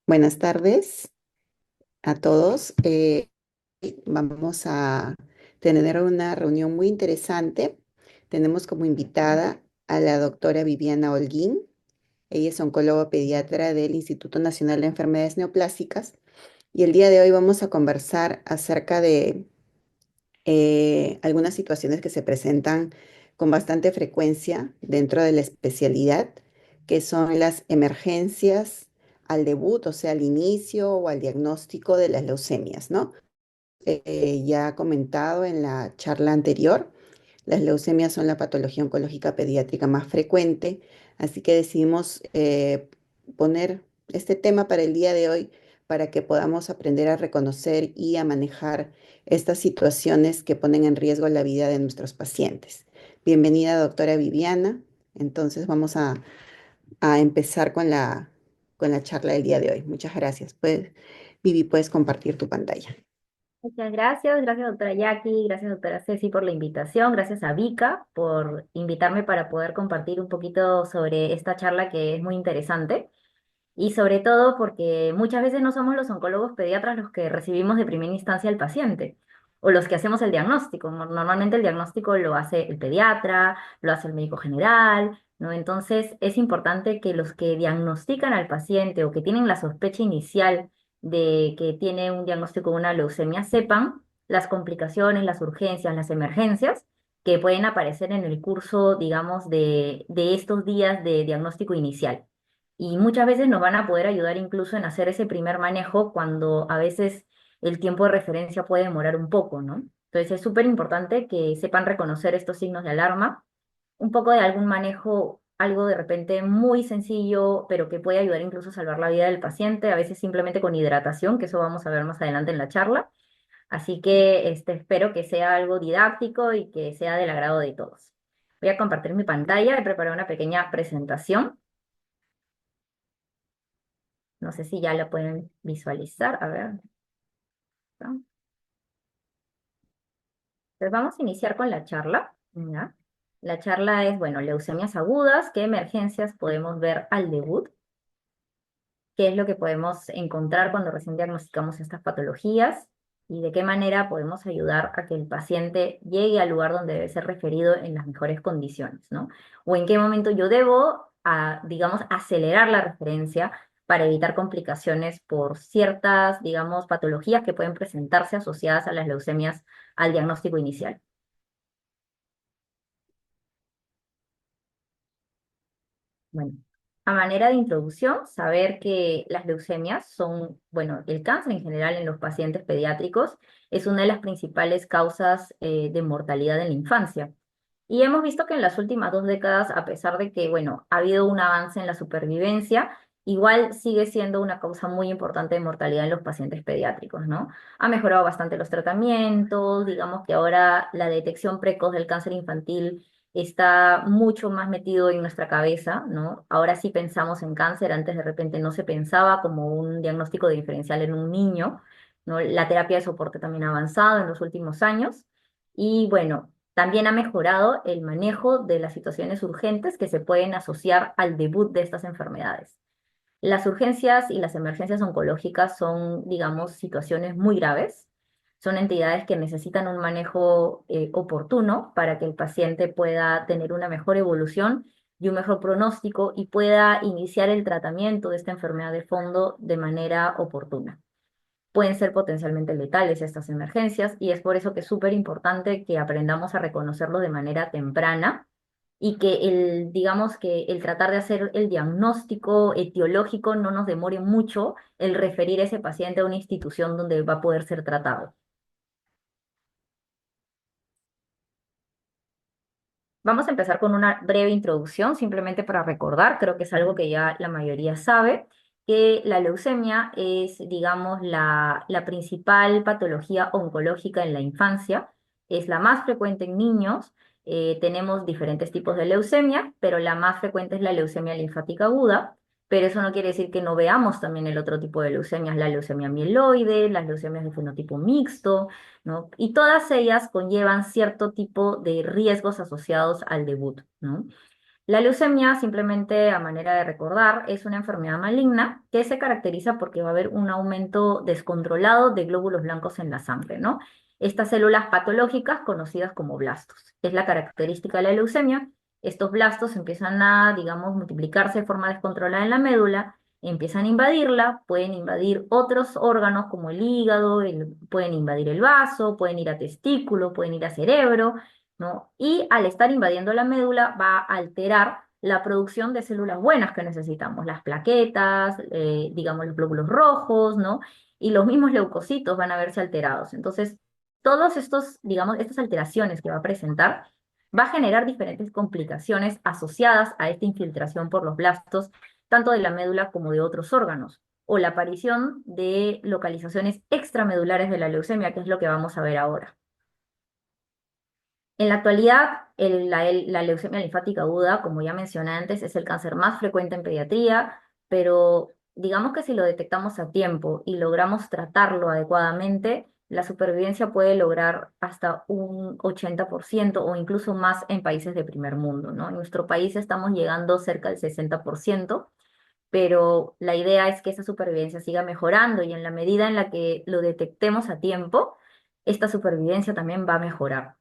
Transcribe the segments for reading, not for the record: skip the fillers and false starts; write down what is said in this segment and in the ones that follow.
Buenas tardes a todos. Vamos a tener una reunión muy interesante. Tenemos como invitada a la doctora Viviana Holguín. Ella es oncóloga pediatra del Instituto Nacional de Enfermedades Neoplásicas y el día de hoy vamos a conversar acerca de algunas situaciones que se presentan con bastante frecuencia dentro de la especialidad, que son las emergencias al debut, o sea, al inicio o al diagnóstico de las leucemias, ¿no? Ya comentado en la charla anterior, las leucemias son la patología oncológica pediátrica más frecuente, así que decidimos poner este tema para el día de hoy para que podamos aprender a reconocer y a manejar estas situaciones que ponen en riesgo la vida de nuestros pacientes. Bienvenida, doctora Viviana. Entonces vamos a empezar con la charla del día de hoy. Muchas gracias. Vivi, puedes compartir tu pantalla. Muchas gracias doctora Jackie, gracias doctora Ceci por la invitación, gracias a Vika por invitarme para poder compartir un poquito sobre esta charla que es muy interesante y sobre todo porque muchas veces no somos los oncólogos pediatras los que recibimos de primera instancia al paciente o los que hacemos el diagnóstico. Normalmente el diagnóstico lo hace el pediatra, lo hace el médico general, ¿no? Entonces es importante que los que diagnostican al paciente o que tienen la sospecha inicial de que tiene un diagnóstico de una leucemia sepan las complicaciones, las urgencias, las emergencias que pueden aparecer en el curso, digamos, de estos días de diagnóstico inicial. Y muchas veces nos van a poder ayudar incluso en hacer ese primer manejo cuando a veces el tiempo de referencia puede demorar un poco, ¿no? Entonces es súper importante que sepan reconocer estos signos de alarma, un poco de algún manejo, algo de repente muy sencillo, pero que puede ayudar incluso a salvar la vida del paciente, a veces simplemente con hidratación, que eso vamos a ver más adelante en la charla. Así que espero que sea algo didáctico y que sea del agrado de todos. Voy a compartir mi pantalla, he preparado una pequeña presentación. No sé si ya la pueden visualizar. A ver, ¿no? Entonces vamos a iniciar con la charla, ¿ya? La charla es, bueno, leucemias agudas, qué emergencias podemos ver al debut, qué es lo que podemos encontrar cuando recién diagnosticamos estas patologías y de qué manera podemos ayudar a que el paciente llegue al lugar donde debe ser referido en las mejores condiciones, ¿no? O en qué momento yo debo, digamos, acelerar la referencia para evitar complicaciones por ciertas, digamos, patologías que pueden presentarse asociadas a las leucemias al diagnóstico inicial. Bueno, a manera de introducción, saber que las leucemias son, bueno, el cáncer en general en los pacientes pediátricos es una de las principales causas de mortalidad en la infancia. Y hemos visto que en las últimas 2 décadas, a pesar de que, bueno, ha habido un avance en la supervivencia, igual sigue siendo una causa muy importante de mortalidad en los pacientes pediátricos, ¿no? Ha mejorado bastante los tratamientos, digamos que ahora la detección precoz del cáncer infantil está mucho más metido en nuestra cabeza, ¿no? Ahora sí pensamos en cáncer, antes de repente no se pensaba como un diagnóstico diferencial en un niño, ¿no? La terapia de soporte también ha avanzado en los últimos años y bueno, también ha mejorado el manejo de las situaciones urgentes que se pueden asociar al debut de estas enfermedades. Las urgencias y las emergencias oncológicas son, digamos, situaciones muy graves. Son entidades que necesitan un manejo oportuno para que el paciente pueda tener una mejor evolución y un mejor pronóstico y pueda iniciar el tratamiento de esta enfermedad de fondo de manera oportuna. Pueden ser potencialmente letales estas emergencias y es por eso que es súper importante que aprendamos a reconocerlo de manera temprana y que digamos que el tratar de hacer el diagnóstico etiológico no nos demore mucho el referir a ese paciente a una institución donde va a poder ser tratado. Vamos a empezar con una breve introducción, simplemente para recordar, creo que es algo que ya la mayoría sabe, que la leucemia es, digamos, la principal patología oncológica en la infancia, es la más frecuente en niños. Tenemos diferentes tipos de leucemia, pero la más frecuente es la leucemia linfática aguda, pero eso no quiere decir que no veamos también el otro tipo de leucemias, la leucemia mieloide, las leucemias de fenotipo mixto, ¿no? Y todas ellas conllevan cierto tipo de riesgos asociados al debut, ¿no? La leucemia, simplemente a manera de recordar, es una enfermedad maligna que se caracteriza porque va a haber un aumento descontrolado de glóbulos blancos en la sangre, ¿no? Estas células patológicas conocidas como blastos. Es la característica de la leucemia. Estos blastos empiezan a, digamos, multiplicarse de forma descontrolada en la médula, empiezan a invadirla, pueden invadir otros órganos como el hígado, pueden invadir el vaso, pueden ir a testículo, pueden ir a cerebro, ¿no? Y al estar invadiendo la médula va a alterar la producción de células buenas que necesitamos, las plaquetas, digamos los glóbulos rojos, ¿no? Y los mismos leucocitos van a verse alterados. Entonces, todos estos, digamos, estas alteraciones que va a presentar va a generar diferentes complicaciones asociadas a esta infiltración por los blastos, tanto de la médula como de otros órganos, o la aparición de localizaciones extramedulares de la leucemia, que es lo que vamos a ver ahora. En la actualidad, la leucemia linfática aguda, como ya mencioné antes, es el cáncer más frecuente en pediatría, pero digamos que si lo detectamos a tiempo y logramos tratarlo adecuadamente, la supervivencia puede lograr hasta un 80% o incluso más en países de primer mundo, ¿no? En nuestro país estamos llegando cerca del 60%, pero la idea es que esa supervivencia siga mejorando y en la medida en la que lo detectemos a tiempo, esta supervivencia también va a mejorar.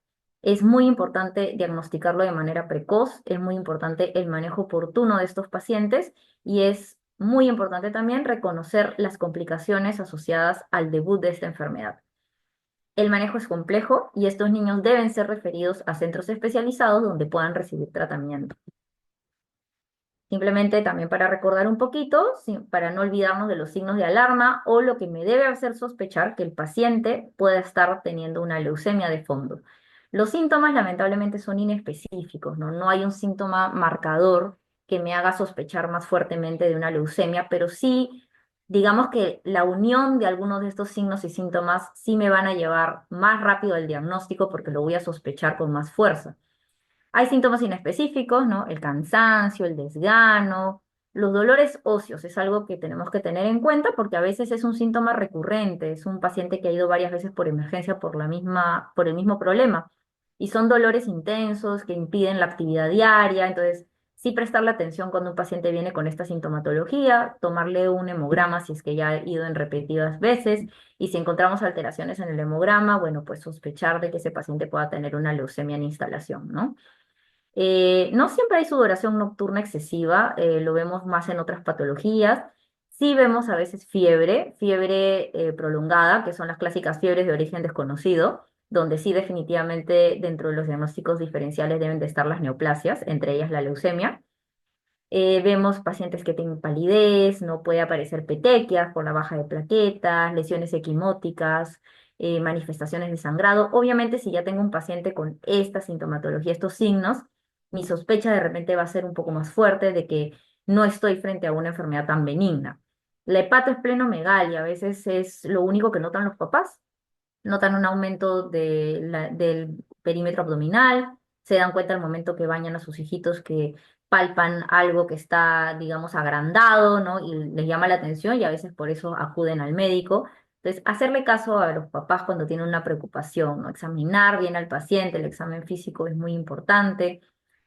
Es muy importante diagnosticarlo de manera precoz, es muy importante el manejo oportuno de estos pacientes y es muy importante también reconocer las complicaciones asociadas al debut de esta enfermedad. El manejo es complejo y estos niños deben ser referidos a centros especializados donde puedan recibir tratamiento. Simplemente también para recordar un poquito, para no olvidarnos de los signos de alarma o lo que me debe hacer sospechar que el paciente pueda estar teniendo una leucemia de fondo. Los síntomas lamentablemente son inespecíficos, ¿no? No hay un síntoma marcador que me haga sospechar más fuertemente de una leucemia, pero sí, digamos que la unión de algunos de estos signos y síntomas sí me van a llevar más rápido al diagnóstico porque lo voy a sospechar con más fuerza. Hay síntomas inespecíficos, ¿no? El cansancio, el desgano, los dolores óseos, es algo que tenemos que tener en cuenta porque a veces es un síntoma recurrente, es un paciente que ha ido varias veces por emergencia por el mismo problema. Y son dolores intensos que impiden la actividad diaria, entonces sí prestarle atención cuando un paciente viene con esta sintomatología, tomarle un hemograma si es que ya ha ido en repetidas veces, y si encontramos alteraciones en el hemograma, bueno, pues sospechar de que ese paciente pueda tener una leucemia en instalación, ¿no? No siempre hay sudoración nocturna excesiva, lo vemos más en otras patologías. Sí vemos a veces fiebre prolongada, que son las clásicas fiebres de origen desconocido, donde sí definitivamente dentro de los diagnósticos diferenciales deben de estar las neoplasias, entre ellas la leucemia. Vemos pacientes que tienen palidez, no puede aparecer petequias por la baja de plaquetas, lesiones equimóticas, manifestaciones de sangrado. Obviamente, si ya tengo un paciente con esta sintomatología, estos signos, mi sospecha de repente va a ser un poco más fuerte de que no estoy frente a una enfermedad tan benigna. La hepatoesplenomegalia a veces es lo único que notan los papás. Notan un aumento del perímetro abdominal, se dan cuenta al momento que bañan a sus hijitos que palpan algo que está, digamos, agrandado, ¿no? Y les llama la atención y a veces por eso acuden al médico. Entonces, hacerle caso a los papás cuando tienen una preocupación, ¿no? Examinar bien al paciente, el examen físico es muy importante.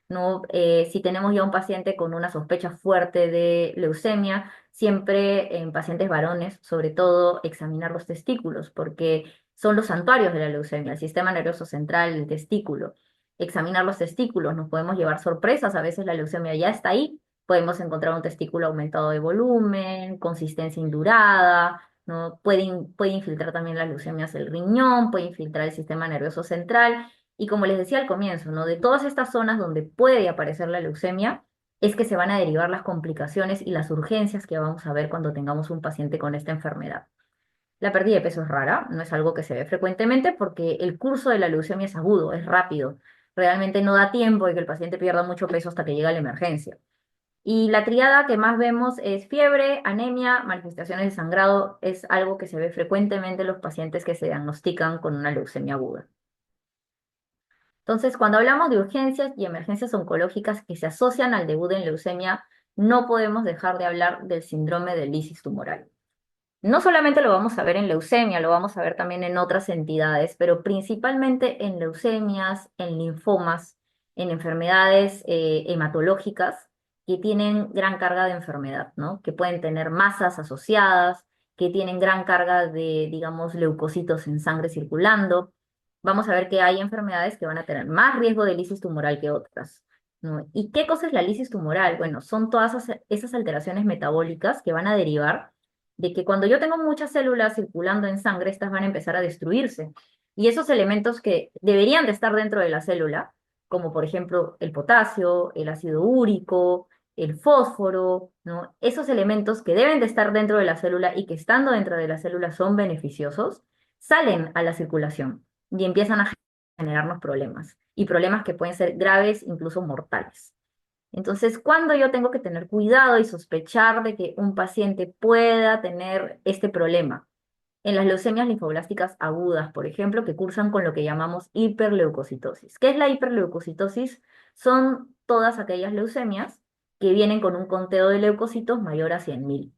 ¿No? Si tenemos ya un paciente con una sospecha fuerte de leucemia, siempre en pacientes varones, sobre todo, examinar los testículos, porque son los santuarios de la leucemia, el sistema nervioso central, el testículo. Examinar los testículos, nos podemos llevar sorpresas, a veces la leucemia ya está ahí, podemos encontrar un testículo aumentado de volumen, consistencia indurada, ¿no? Puede infiltrar también las leucemias el riñón, puede infiltrar el sistema nervioso central. Y como les decía al comienzo, ¿no? De todas estas zonas donde puede aparecer la leucemia, es que se van a derivar las complicaciones y las urgencias que vamos a ver cuando tengamos un paciente con esta enfermedad. La pérdida de peso es rara, no es algo que se ve frecuentemente porque el curso de la leucemia es agudo, es rápido. Realmente no da tiempo de que el paciente pierda mucho peso hasta que llega la emergencia. Y la triada que más vemos es fiebre, anemia, manifestaciones de sangrado. Es algo que se ve frecuentemente en los pacientes que se diagnostican con una leucemia aguda. Entonces, cuando hablamos de urgencias y emergencias oncológicas que se asocian al debut en leucemia, no podemos dejar de hablar del síndrome de lisis tumoral. No solamente lo vamos a ver en leucemia, lo vamos a ver también en otras entidades, pero principalmente en leucemias, en linfomas. en enfermedades hematológicas que tienen gran carga de enfermedad, ¿no? Que pueden tener masas asociadas, que tienen gran carga de, digamos, leucocitos en sangre circulando. Vamos a ver que hay enfermedades que van a tener más riesgo de lisis tumoral que otras, ¿no? ¿Y qué cosa es la lisis tumoral? Bueno, son todas esas alteraciones metabólicas que van a derivar de que cuando yo tengo muchas células circulando en sangre, estas van a empezar a destruirse. Y esos elementos que deberían de estar dentro de la célula, como por ejemplo el potasio, el ácido úrico, el fósforo, ¿no? Esos elementos que deben de estar dentro de la célula y que estando dentro de la célula son beneficiosos, salen a la circulación y empiezan a generarnos problemas. Y problemas que pueden ser graves, incluso mortales. Entonces, ¿cuándo yo tengo que tener cuidado y sospechar de que un paciente pueda tener este problema? En las leucemias linfoblásticas agudas, por ejemplo, que cursan con lo que llamamos hiperleucocitosis. ¿Qué es la hiperleucocitosis? Son todas aquellas leucemias que vienen con un conteo de leucocitos mayor a 100.000.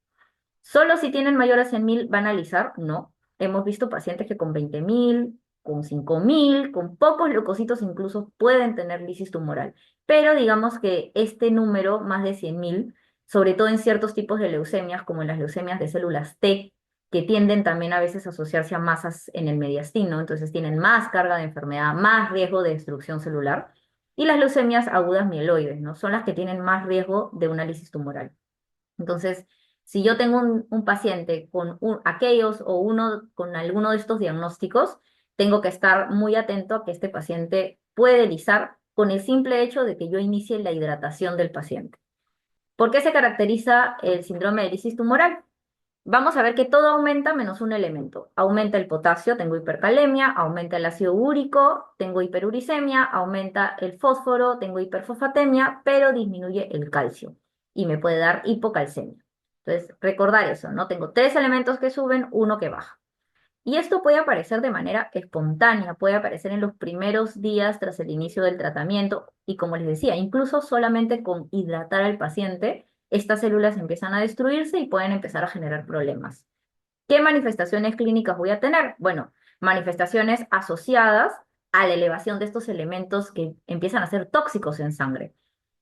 Solo si tienen mayor a 100.000 van a alisar, no. Hemos visto pacientes que con 20.000, con 5.000, con pocos leucocitos incluso pueden tener lisis tumoral. Pero digamos que este número, más de 100.000, sobre todo en ciertos tipos de leucemias, como en las leucemias de células T, que tienden también a veces a asociarse a masas en el mediastino, entonces tienen más carga de enfermedad, más riesgo de destrucción celular. Y las leucemias agudas mieloides, ¿no? Son las que tienen más riesgo de una lisis tumoral. Entonces, si yo tengo un paciente con aquellos o uno con alguno de estos diagnósticos, tengo que estar muy atento a que este paciente puede lisar con el simple hecho de que yo inicie la hidratación del paciente. ¿Por qué se caracteriza el síndrome de lisis tumoral? Vamos a ver que todo aumenta menos un elemento. Aumenta el potasio, tengo hipercalemia, aumenta el ácido úrico, tengo hiperuricemia, aumenta el fósforo, tengo hiperfosfatemia, pero disminuye el calcio y me puede dar hipocalcemia. Entonces, recordar eso, ¿no? Tengo tres elementos que suben, uno que baja. Y esto puede aparecer de manera espontánea, puede aparecer en los primeros días tras el inicio del tratamiento y como les decía, incluso solamente con hidratar al paciente, estas células empiezan a destruirse y pueden empezar a generar problemas. ¿Qué manifestaciones clínicas voy a tener? Bueno, manifestaciones asociadas a la elevación de estos elementos que empiezan a ser tóxicos en sangre.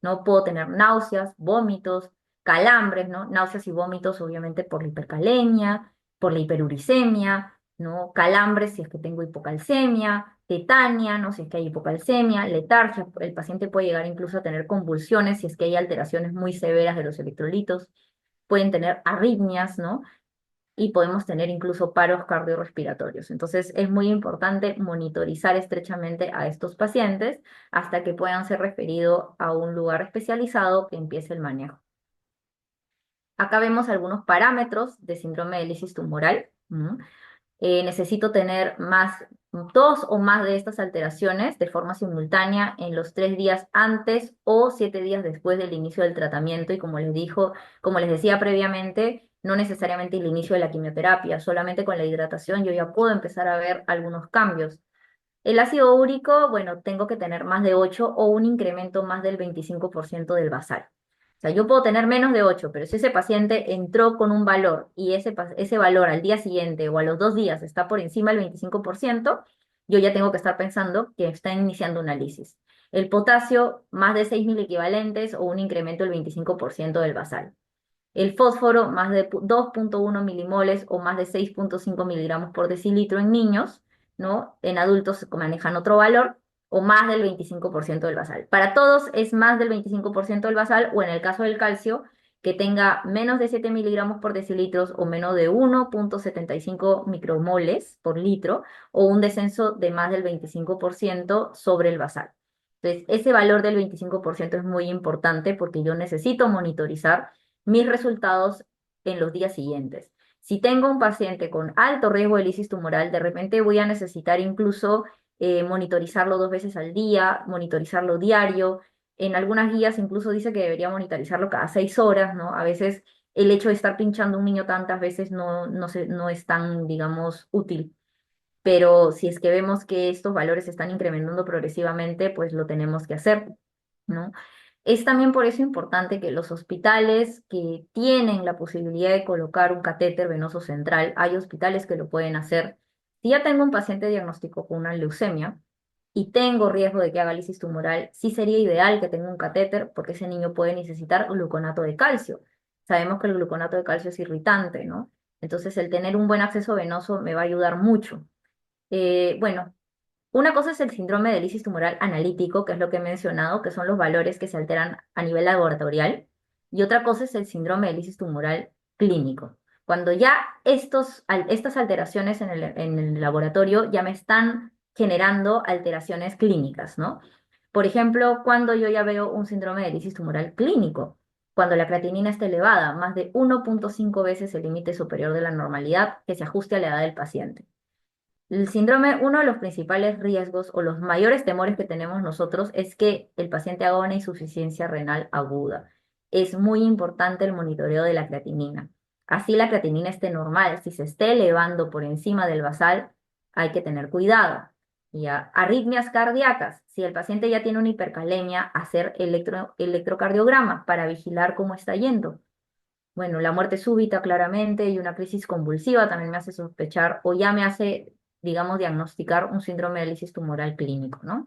No puedo tener náuseas, vómitos, calambres, ¿no? Náuseas y vómitos, obviamente, por la hipercalemia, por la hiperuricemia, ¿no? Calambres si es que tengo hipocalcemia, tetania, ¿no? Si es que hay hipocalcemia, letargia. El paciente puede llegar incluso a tener convulsiones si es que hay alteraciones muy severas de los electrolitos. Pueden tener arritmias, ¿no? Y podemos tener incluso paros cardiorrespiratorios. Entonces, es muy importante monitorizar estrechamente a estos pacientes hasta que puedan ser referidos a un lugar especializado que empiece el manejo. Acá vemos algunos parámetros de síndrome de lisis tumoral. Necesito tener dos o más de estas alteraciones de forma simultánea en los 3 días antes o 7 días después del inicio del tratamiento y como les decía previamente, no necesariamente el inicio de la quimioterapia, solamente con la hidratación yo ya puedo empezar a ver algunos cambios. El ácido úrico, bueno, tengo que tener más de 8 o un incremento más del 25% del basal. O sea, yo puedo tener menos de 8, pero si ese paciente entró con un valor y ese valor al día siguiente o a los 2 días está por encima del 25%, yo ya tengo que estar pensando que está iniciando una lisis. El potasio, más de 6.000 equivalentes o un incremento del 25% del basal. El fósforo, más de 2,1 milimoles o más de 6,5 miligramos por decilitro en niños, ¿no? En adultos se manejan otro valor o más del 25% del basal. Para todos es más del 25% del basal o en el caso del calcio, que tenga menos de 7 miligramos por decilitros o menos de 1,75 micromoles por litro o un descenso de más del 25% sobre el basal. Entonces, ese valor del 25% es muy importante porque yo necesito monitorizar mis resultados en los días siguientes. Si tengo un paciente con alto riesgo de lisis tumoral, de repente voy a necesitar incluso monitorizarlo 2 veces al día, monitorizarlo diario. En algunas guías incluso dice que debería monitorizarlo cada 6 horas, ¿no? A veces el hecho de estar pinchando a un niño tantas veces no es tan, digamos, útil. Pero si es que vemos que estos valores se están incrementando progresivamente, pues lo tenemos que hacer, ¿no? Es también por eso importante que los hospitales que tienen la posibilidad de colocar un catéter venoso central, hay hospitales que lo pueden hacer. Si ya tengo un paciente diagnosticado con una leucemia, y tengo riesgo de que haga lisis tumoral, sí sería ideal que tenga un catéter porque ese niño puede necesitar gluconato de calcio. Sabemos que el gluconato de calcio es irritante, ¿no? Entonces el tener un buen acceso venoso me va a ayudar mucho. Bueno, una cosa es el síndrome de lisis tumoral analítico, que es lo que he mencionado, que son los valores que se alteran a nivel laboratorial, y otra cosa es el síndrome de lisis tumoral clínico. Cuando ya estas alteraciones en el laboratorio ya me están generando alteraciones clínicas, ¿no? Por ejemplo, cuando yo ya veo un síndrome de lisis tumoral clínico, cuando la creatinina está elevada, más de 1,5 veces el límite superior de la normalidad que se ajuste a la edad del paciente. El síndrome, uno de los principales riesgos o los mayores temores que tenemos nosotros es que el paciente haga una insuficiencia renal aguda. Es muy importante el monitoreo de la creatinina. Así la creatinina esté normal. Si se esté elevando por encima del basal, hay que tener cuidado. Ya, arritmias cardíacas. Si el paciente ya tiene una hipercalemia, hacer electrocardiograma para vigilar cómo está yendo. Bueno, la muerte súbita claramente y una crisis convulsiva también me hace sospechar o ya me hace, digamos, diagnosticar un síndrome de lisis tumoral clínico, ¿no?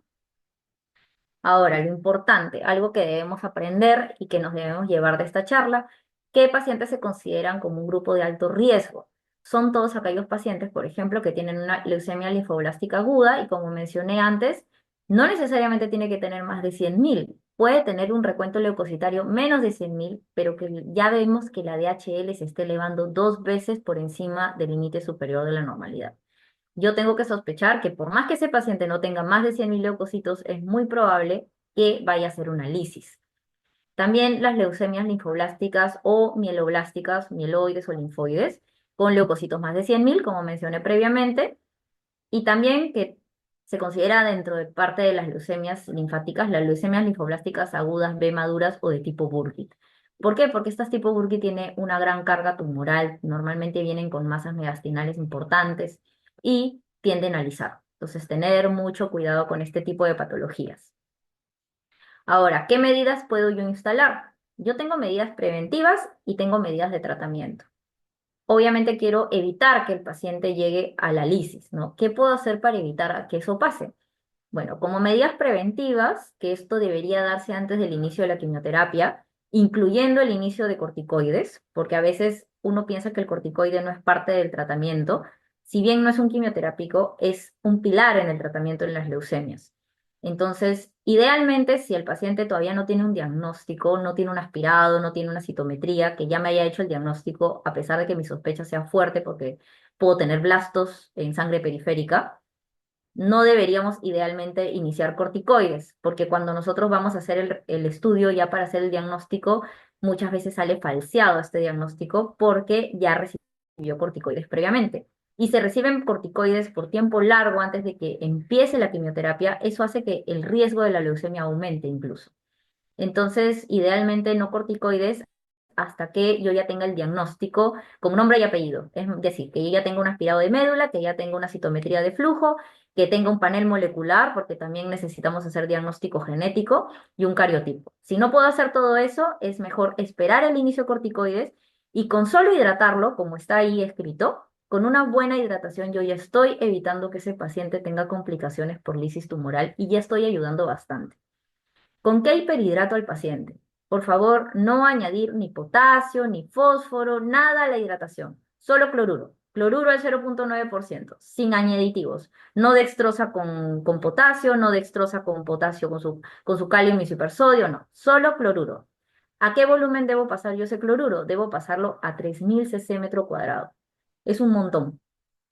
Ahora, lo importante, algo que debemos aprender y que nos debemos llevar de esta charla, ¿qué pacientes se consideran como un grupo de alto riesgo? Son todos aquellos pacientes, por ejemplo, que tienen una leucemia linfoblástica aguda y como mencioné antes, no necesariamente tiene que tener más de 100.000. Puede tener un recuento leucocitario menos de 100.000, pero que ya vemos que la DHL se está elevando 2 veces por encima del límite superior de la normalidad. Yo tengo que sospechar que por más que ese paciente no tenga más de 100.000 leucocitos, es muy probable que vaya a hacer una lisis. También las leucemias linfoblásticas o mieloblásticas, mieloides o linfoides, con leucocitos más de 100.000, como mencioné previamente, y también que se considera dentro de parte de las leucemias linfáticas, las leucemias linfoblásticas agudas B maduras o de tipo Burkitt. ¿Por qué? Porque estas tipo Burkitt tiene una gran carga tumoral, normalmente vienen con masas mediastinales importantes y tienden a lisar. Entonces, tener mucho cuidado con este tipo de patologías. Ahora, ¿qué medidas puedo yo instalar? Yo tengo medidas preventivas y tengo medidas de tratamiento. Obviamente quiero evitar que el paciente llegue a la lisis, ¿no? ¿Qué puedo hacer para evitar que eso pase? Bueno, como medidas preventivas, que esto debería darse antes del inicio de la quimioterapia, incluyendo el inicio de corticoides, porque a veces uno piensa que el corticoide no es parte del tratamiento, si bien no es un quimioterápico, es un pilar en el tratamiento en las leucemias. Entonces, idealmente, si el paciente todavía no tiene un diagnóstico, no tiene un aspirado, no tiene una citometría, que ya me haya hecho el diagnóstico, a pesar de que mi sospecha sea fuerte, porque puedo tener blastos en sangre periférica, no deberíamos idealmente iniciar corticoides, porque cuando nosotros vamos a hacer el estudio ya para hacer el diagnóstico, muchas veces sale falseado este diagnóstico porque ya recibió corticoides previamente. Y se reciben corticoides por tiempo largo antes de que empiece la quimioterapia, eso hace que el riesgo de la leucemia aumente incluso. Entonces, idealmente no corticoides hasta que yo ya tenga el diagnóstico con nombre y apellido. Es decir, que yo ya tenga un aspirado de médula, que ya tenga una citometría de flujo, que tenga un panel molecular, porque también necesitamos hacer diagnóstico genético y un cariotipo. Si no puedo hacer todo eso, es mejor esperar el inicio de corticoides y con solo hidratarlo, como está ahí escrito, con una buena hidratación yo ya estoy evitando que ese paciente tenga complicaciones por lisis tumoral y ya estoy ayudando bastante. ¿Con qué hiperhidrato al paciente? Por favor, no añadir ni potasio, ni fósforo, nada a la hidratación. Solo cloruro. Cloruro al 0,9%, sin añaditivos. No dextrosa con potasio, no dextrosa con potasio con su calium y su hipersodio, no. Solo cloruro. ¿A qué volumen debo pasar yo ese cloruro? Debo pasarlo a 3.000 cc metro cuadrado. Es un montón.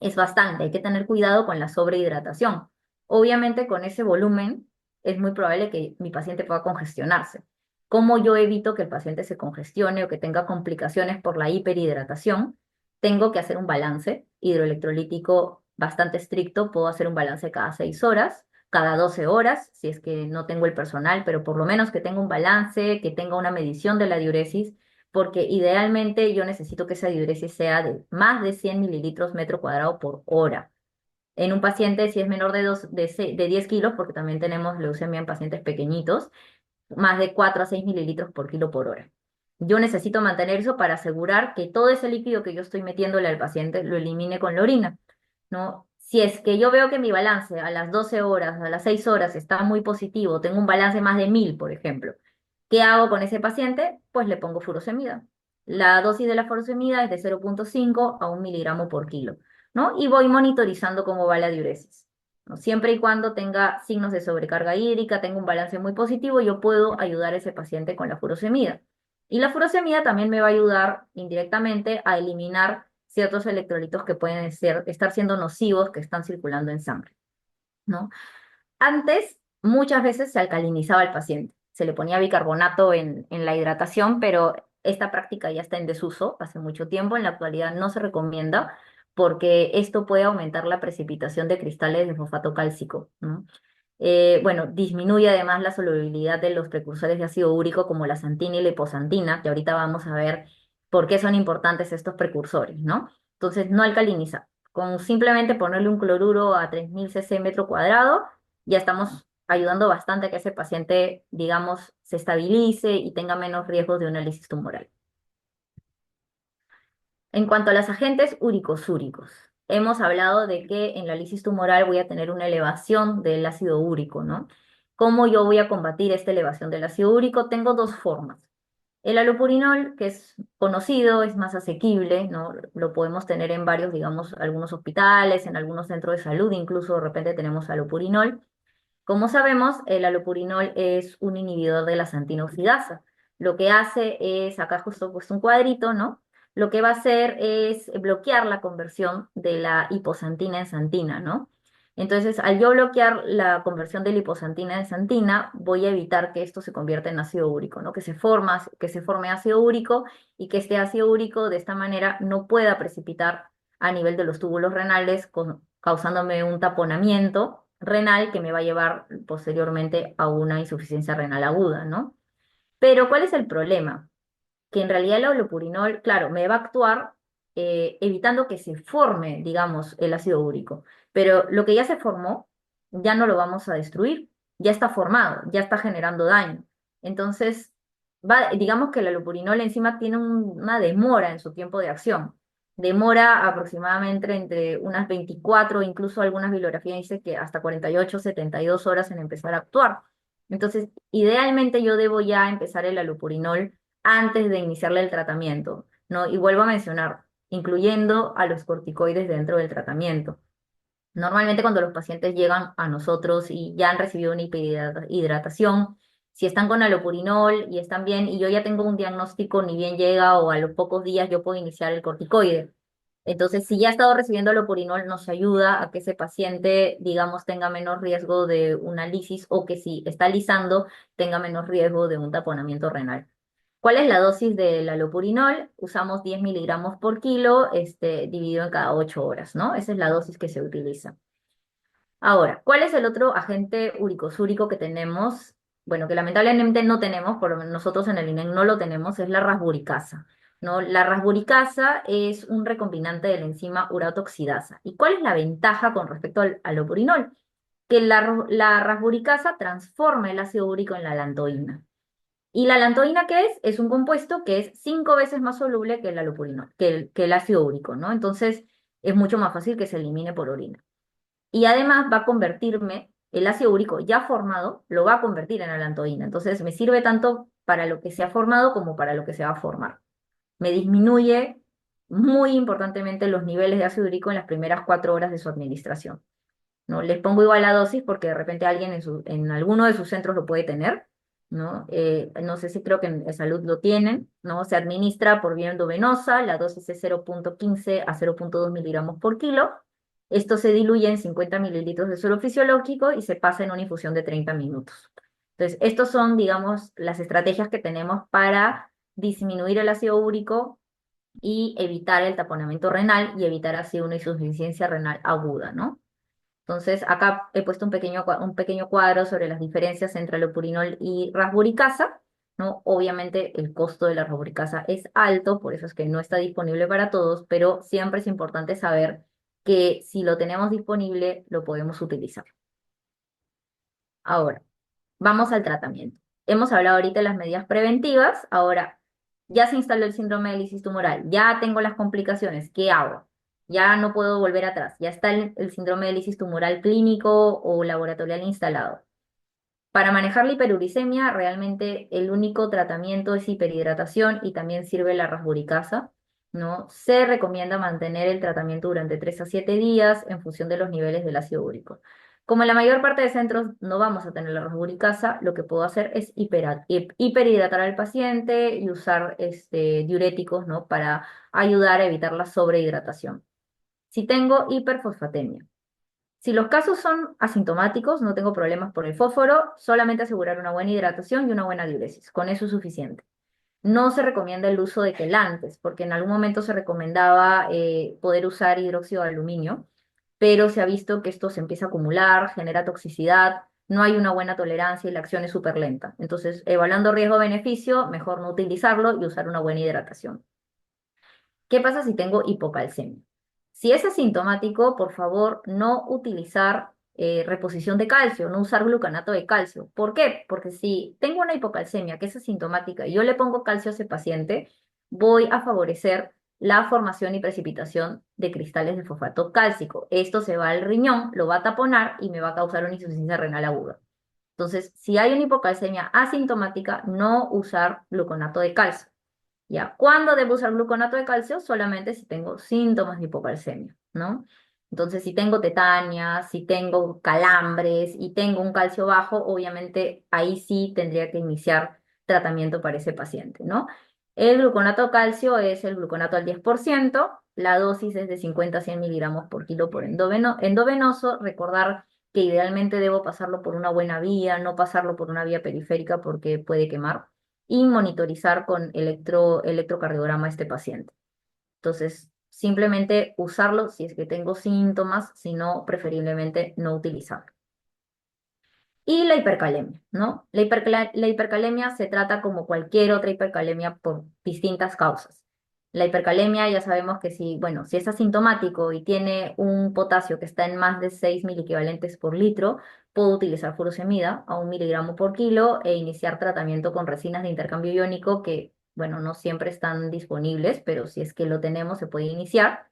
Es bastante. Hay que tener cuidado con la sobrehidratación. Obviamente, con ese volumen es muy probable que mi paciente pueda congestionarse. ¿Cómo yo evito que el paciente se congestione o que tenga complicaciones por la hiperhidratación? Tengo que hacer un balance hidroelectrolítico bastante estricto. Puedo hacer un balance cada 6 horas, cada 12 horas, si es que no tengo el personal, pero por lo menos que tenga un balance, que tenga una medición de la diuresis, porque idealmente yo necesito que esa diuresis sea de más de 100 mililitros metro cuadrado por hora. En un paciente, si es menor de 10 kilos, porque también tenemos leucemia en pacientes pequeñitos, más de 4 a 6 mililitros por kilo por hora. Yo necesito mantener eso para asegurar que todo ese líquido que yo estoy metiéndole al paciente lo elimine con la orina, ¿no? Si es que yo veo que mi balance a las 12 horas, a las 6 horas está muy positivo, tengo un balance más de 1000, por ejemplo, ¿qué hago con ese paciente? Pues le pongo furosemida. La dosis de la furosemida es de 0,5 a 1 miligramo por kilo, ¿no? Y voy monitorizando cómo va la diuresis, ¿no? Siempre y cuando tenga signos de sobrecarga hídrica, tenga un balance muy positivo, yo puedo ayudar a ese paciente con la furosemida. Y la furosemida también me va a ayudar indirectamente a eliminar ciertos electrolitos que pueden estar siendo nocivos que están circulando en sangre, ¿no? Antes, muchas veces se alcalinizaba al paciente, se le ponía bicarbonato en la hidratación, pero esta práctica ya está en desuso hace mucho tiempo. En la actualidad no se recomienda porque esto puede aumentar la precipitación de cristales de fosfato cálcico, ¿no? Bueno, disminuye además la solubilidad de los precursores de ácido úrico como la santina y la hiposantina, que ahorita vamos a ver por qué son importantes estos precursores, ¿no? Entonces, no alcalinizar. Con simplemente ponerle un cloruro a 3000 cc metro cuadrado, ya estamos ayudando bastante a que ese paciente, digamos, se estabilice y tenga menos riesgos de una lisis tumoral. En cuanto a los agentes uricosúricos, hemos hablado de que en la lisis tumoral voy a tener una elevación del ácido úrico, ¿no? ¿Cómo yo voy a combatir esta elevación del ácido úrico? Tengo dos formas. El alopurinol, que es conocido, es más asequible, ¿no? Lo podemos tener en varios, digamos, algunos hospitales, en algunos centros de salud, incluso de repente tenemos alopurinol. Como sabemos, el alopurinol es un inhibidor de la santina oxidasa. Lo que hace es, acá justo he puesto un cuadrito, ¿no? Lo que va a hacer es bloquear la conversión de la hiposantina en santina, ¿no? Entonces, al yo bloquear la conversión de la hiposantina en santina, voy a evitar que esto se convierta en ácido úrico, ¿no? Que se forme ácido úrico y que este ácido úrico de esta manera no pueda precipitar a nivel de los túbulos renales, causándome un taponamiento renal que me va a llevar posteriormente a una insuficiencia renal aguda, ¿no? Pero ¿cuál es el problema? Que en realidad el holopurinol, claro, me va a actuar evitando que se forme, digamos, el ácido úrico, pero lo que ya se formó ya no lo vamos a destruir, ya está formado, ya está generando daño. Entonces, digamos que el holopurinol encima tiene una demora en su tiempo de acción. Demora aproximadamente entre unas 24, incluso algunas bibliografías dicen que hasta 48, 72 horas en empezar a actuar. Entonces, idealmente yo debo ya empezar el allopurinol antes de iniciarle el tratamiento, ¿no? Y vuelvo a mencionar, incluyendo a los corticoides dentro del tratamiento. Normalmente cuando los pacientes llegan a nosotros y ya han recibido una hidratación, si están con alopurinol y están bien, y yo ya tengo un diagnóstico, ni bien llega o a los pocos días yo puedo iniciar el corticoide. Entonces, si ya ha estado recibiendo alopurinol, nos ayuda a que ese paciente, digamos, tenga menos riesgo de una lisis o que si está lisando, tenga menos riesgo de un taponamiento renal. ¿Cuál es la dosis del alopurinol? Usamos 10 miligramos por kilo, dividido en cada 8 horas, ¿no? Esa es la dosis que se utiliza. Ahora, ¿cuál es el otro agente uricosúrico que tenemos? Bueno, que lamentablemente no tenemos, por lo menos nosotros en el INEN no lo tenemos, es la rasburicasa, ¿no? La rasburicasa es un recombinante de la enzima uratoxidasa. ¿Y cuál es la ventaja con respecto al alopurinol? Que la rasburicasa transforma el ácido úrico en la lantoína. ¿Y la lantoína qué es? Es un compuesto que es 5 veces más soluble que el alopurinol, que el ácido úrico, ¿no? Entonces es mucho más fácil que se elimine por orina. Y además va a convertirme, el ácido úrico ya formado, lo va a convertir en alantoína. Entonces me sirve tanto para lo que se ha formado como para lo que se va a formar. Me disminuye muy importantemente los niveles de ácido úrico en las primeras 4 horas de su administración, ¿no? Les pongo igual la dosis porque de repente alguien en alguno de sus centros lo puede tener, ¿no? No sé si creo que en salud lo tienen, ¿no? Se administra por vía endovenosa, la dosis es 0,15 a 0,2 miligramos por kilo. Esto se diluye en 50 mililitros de suero fisiológico y se pasa en una infusión de 30 minutos. Entonces, estos son, digamos, las estrategias que tenemos para disminuir el ácido úrico y evitar el taponamiento renal y evitar así una insuficiencia renal aguda, ¿no? Entonces, acá he puesto un pequeño cuadro sobre las diferencias entre lopurinol y rasburicasa, ¿no? Obviamente el costo de la rasburicasa es alto, por eso es que no está disponible para todos, pero siempre es importante saber que si lo tenemos disponible, lo podemos utilizar. Ahora, vamos al tratamiento. Hemos hablado ahorita de las medidas preventivas, ahora ya se instaló el síndrome de lisis tumoral, ya tengo las complicaciones, ¿qué hago? Ya no puedo volver atrás, ya está el síndrome de lisis tumoral clínico o laboratorial instalado. Para manejar la hiperuricemia, realmente el único tratamiento es hiperhidratación y también sirve la rasburicasa, ¿no? Se recomienda mantener el tratamiento durante 3 a 7 días en función de los niveles del ácido úrico. Como en la mayor parte de centros no vamos a tener la rasburicasa, lo que puedo hacer es hiperhidratar al paciente y usar diuréticos, ¿no? Para ayudar a evitar la sobrehidratación. Si tengo hiperfosfatemia. Si los casos son asintomáticos, no tengo problemas por el fósforo, solamente asegurar una buena hidratación y una buena diuresis. Con eso es suficiente. No se recomienda el uso de quelantes, porque en algún momento se recomendaba poder usar hidróxido de aluminio, pero se ha visto que esto se empieza a acumular, genera toxicidad, no hay una buena tolerancia y la acción es súper lenta. Entonces, evaluando riesgo-beneficio, mejor no utilizarlo y usar una buena hidratación. ¿Qué pasa si tengo hipocalcemia? Si es asintomático, por favor, no utilizar reposición de calcio, no usar gluconato de calcio. ¿Por qué? Porque si tengo una hipocalcemia que es asintomática y yo le pongo calcio a ese paciente, voy a favorecer la formación y precipitación de cristales de fosfato cálcico. Esto se va al riñón, lo va a taponar y me va a causar una insuficiencia renal aguda. Entonces, si hay una hipocalcemia asintomática, no usar gluconato de calcio. Ya, ¿cuándo debo usar gluconato de calcio? Solamente si tengo síntomas de hipocalcemia, ¿no? Entonces, si tengo tetania, si tengo calambres y tengo un calcio bajo, obviamente ahí sí tendría que iniciar tratamiento para ese paciente, ¿no? El gluconato de calcio es el gluconato al 10%, la dosis es de 50 a 100 miligramos por kilo por endovenoso. Recordar que idealmente debo pasarlo por una buena vía, no pasarlo por una vía periférica porque puede quemar y monitorizar con electrocardiograma a este paciente. Entonces, simplemente usarlo si es que tengo síntomas, si no, preferiblemente no utilizarlo. Y la hipercalemia, ¿no? La hipercalemia se trata como cualquier otra hipercalemia por distintas causas. La hipercalemia ya sabemos que si, bueno, si es asintomático y tiene un potasio que está en más de 6 miliequivalentes por litro, puedo utilizar furosemida a 1 miligramo por kilo e iniciar tratamiento con resinas de intercambio iónico que, bueno, no siempre están disponibles, pero si es que lo tenemos se puede iniciar,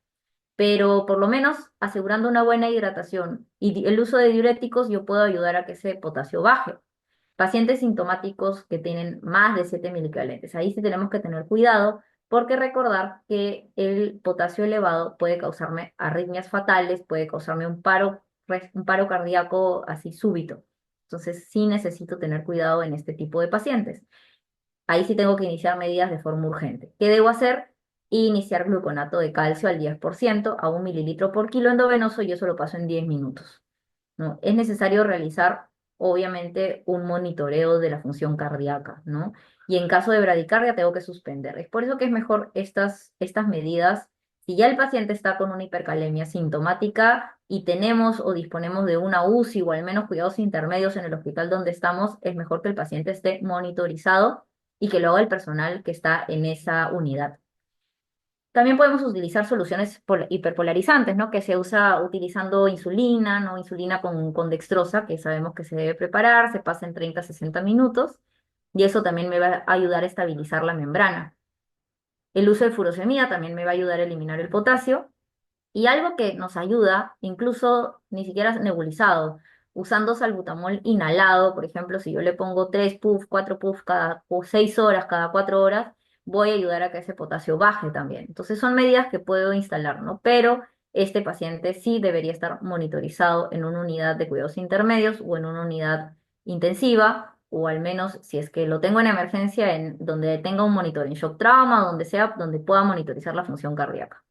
pero por lo menos asegurando una buena hidratación y el uso de diuréticos, yo puedo ayudar a que ese potasio baje. Pacientes sintomáticos que tienen más de 7 milivalentes, ahí sí tenemos que tener cuidado porque recordar que el potasio elevado puede causarme arritmias fatales, puede causarme un paro cardíaco así súbito. Entonces sí necesito tener cuidado en este tipo de pacientes. Ahí sí tengo que iniciar medidas de forma urgente. ¿Qué debo hacer? Iniciar gluconato de calcio al 10% a 1 mililitro por kilo endovenoso y eso lo paso en 10 minutos, ¿no? Es necesario realizar, obviamente, un monitoreo de la función cardíaca, ¿no? Y en caso de bradicardia tengo que suspender. Es por eso que es mejor estas medidas. Si ya el paciente está con una hipercalemia sintomática y tenemos o disponemos de una UCI o al menos cuidados intermedios en el hospital donde estamos, es mejor que el paciente esté monitorizado y que lo haga el personal que está en esa unidad. También podemos utilizar soluciones hiperpolarizantes, ¿no? Que se usa utilizando insulina, ¿no? Insulina con dextrosa, que sabemos que se debe preparar, se pasa en 30 a 60 minutos, y eso también me va a ayudar a estabilizar la membrana. El uso de furosemida también me va a ayudar a eliminar el potasio, y algo que nos ayuda, incluso ni siquiera es nebulizado, usando salbutamol inhalado, por ejemplo, si yo le pongo 3 puff, 4 puff cada o 6 horas, cada 4 horas, voy a ayudar a que ese potasio baje también. Entonces son medidas que puedo instalar, ¿no? Pero este paciente sí debería estar monitorizado en una unidad de cuidados intermedios o en una unidad intensiva, o al menos si es que lo tengo en emergencia, en donde tenga un monitor en shock trauma, donde sea, donde pueda monitorizar la función cardíaca,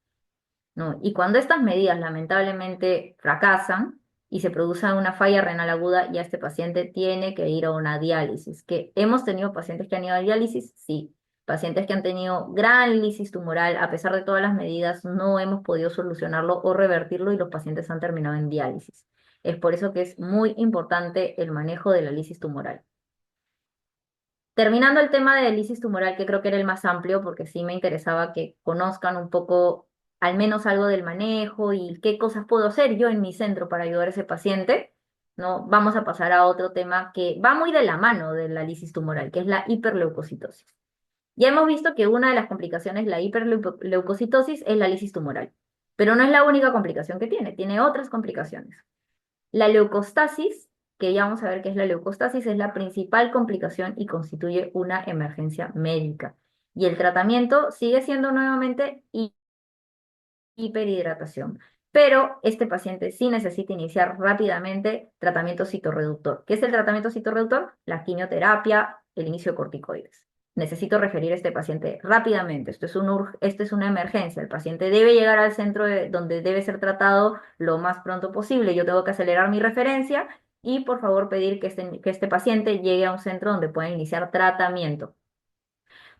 ¿no? Y cuando estas medidas lamentablemente fracasan y se produce una falla renal aguda, ya este paciente tiene que ir a una diálisis. ¿Que hemos tenido pacientes que han ido a diálisis? Sí. Pacientes que han tenido gran lisis tumoral, a pesar de todas las medidas, no hemos podido solucionarlo o revertirlo y los pacientes han terminado en diálisis. Es por eso que es muy importante el manejo de la lisis tumoral. Terminando el tema de lisis tumoral, que creo que era el más amplio, porque sí me interesaba que conozcan un poco, al menos algo del manejo y qué cosas puedo hacer yo en mi centro para ayudar a ese paciente, ¿no? Vamos a pasar a otro tema que va muy de la mano de la lisis tumoral, que es la hiperleucocitosis. Ya hemos visto que una de las complicaciones de la hiperleucocitosis es la lisis tumoral. Pero no es la única complicación que tiene otras complicaciones. La leucostasis, que ya vamos a ver qué es la leucostasis, es la principal complicación y constituye una emergencia médica. Y el tratamiento sigue siendo nuevamente hiperhidratación. Pero este paciente sí necesita iniciar rápidamente tratamiento citorreductor. ¿Qué es el tratamiento citorreductor? La quimioterapia, el inicio de corticoides. Necesito referir a este paciente rápidamente. Esto es una emergencia. El paciente debe llegar al centro donde debe ser tratado lo más pronto posible. Yo tengo que acelerar mi referencia y por favor pedir que este paciente llegue a un centro donde pueda iniciar tratamiento.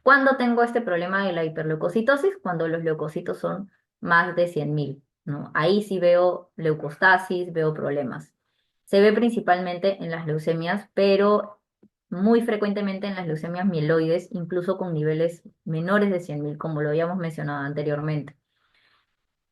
¿Cuándo tengo este problema de la hiperleucocitosis? Cuando los leucocitos son más de 100.000, ¿no? Ahí sí veo leucostasis, veo problemas. Se ve principalmente en las leucemias, pero muy frecuentemente en las leucemias mieloides, incluso con niveles menores de 100.000, como lo habíamos mencionado anteriormente.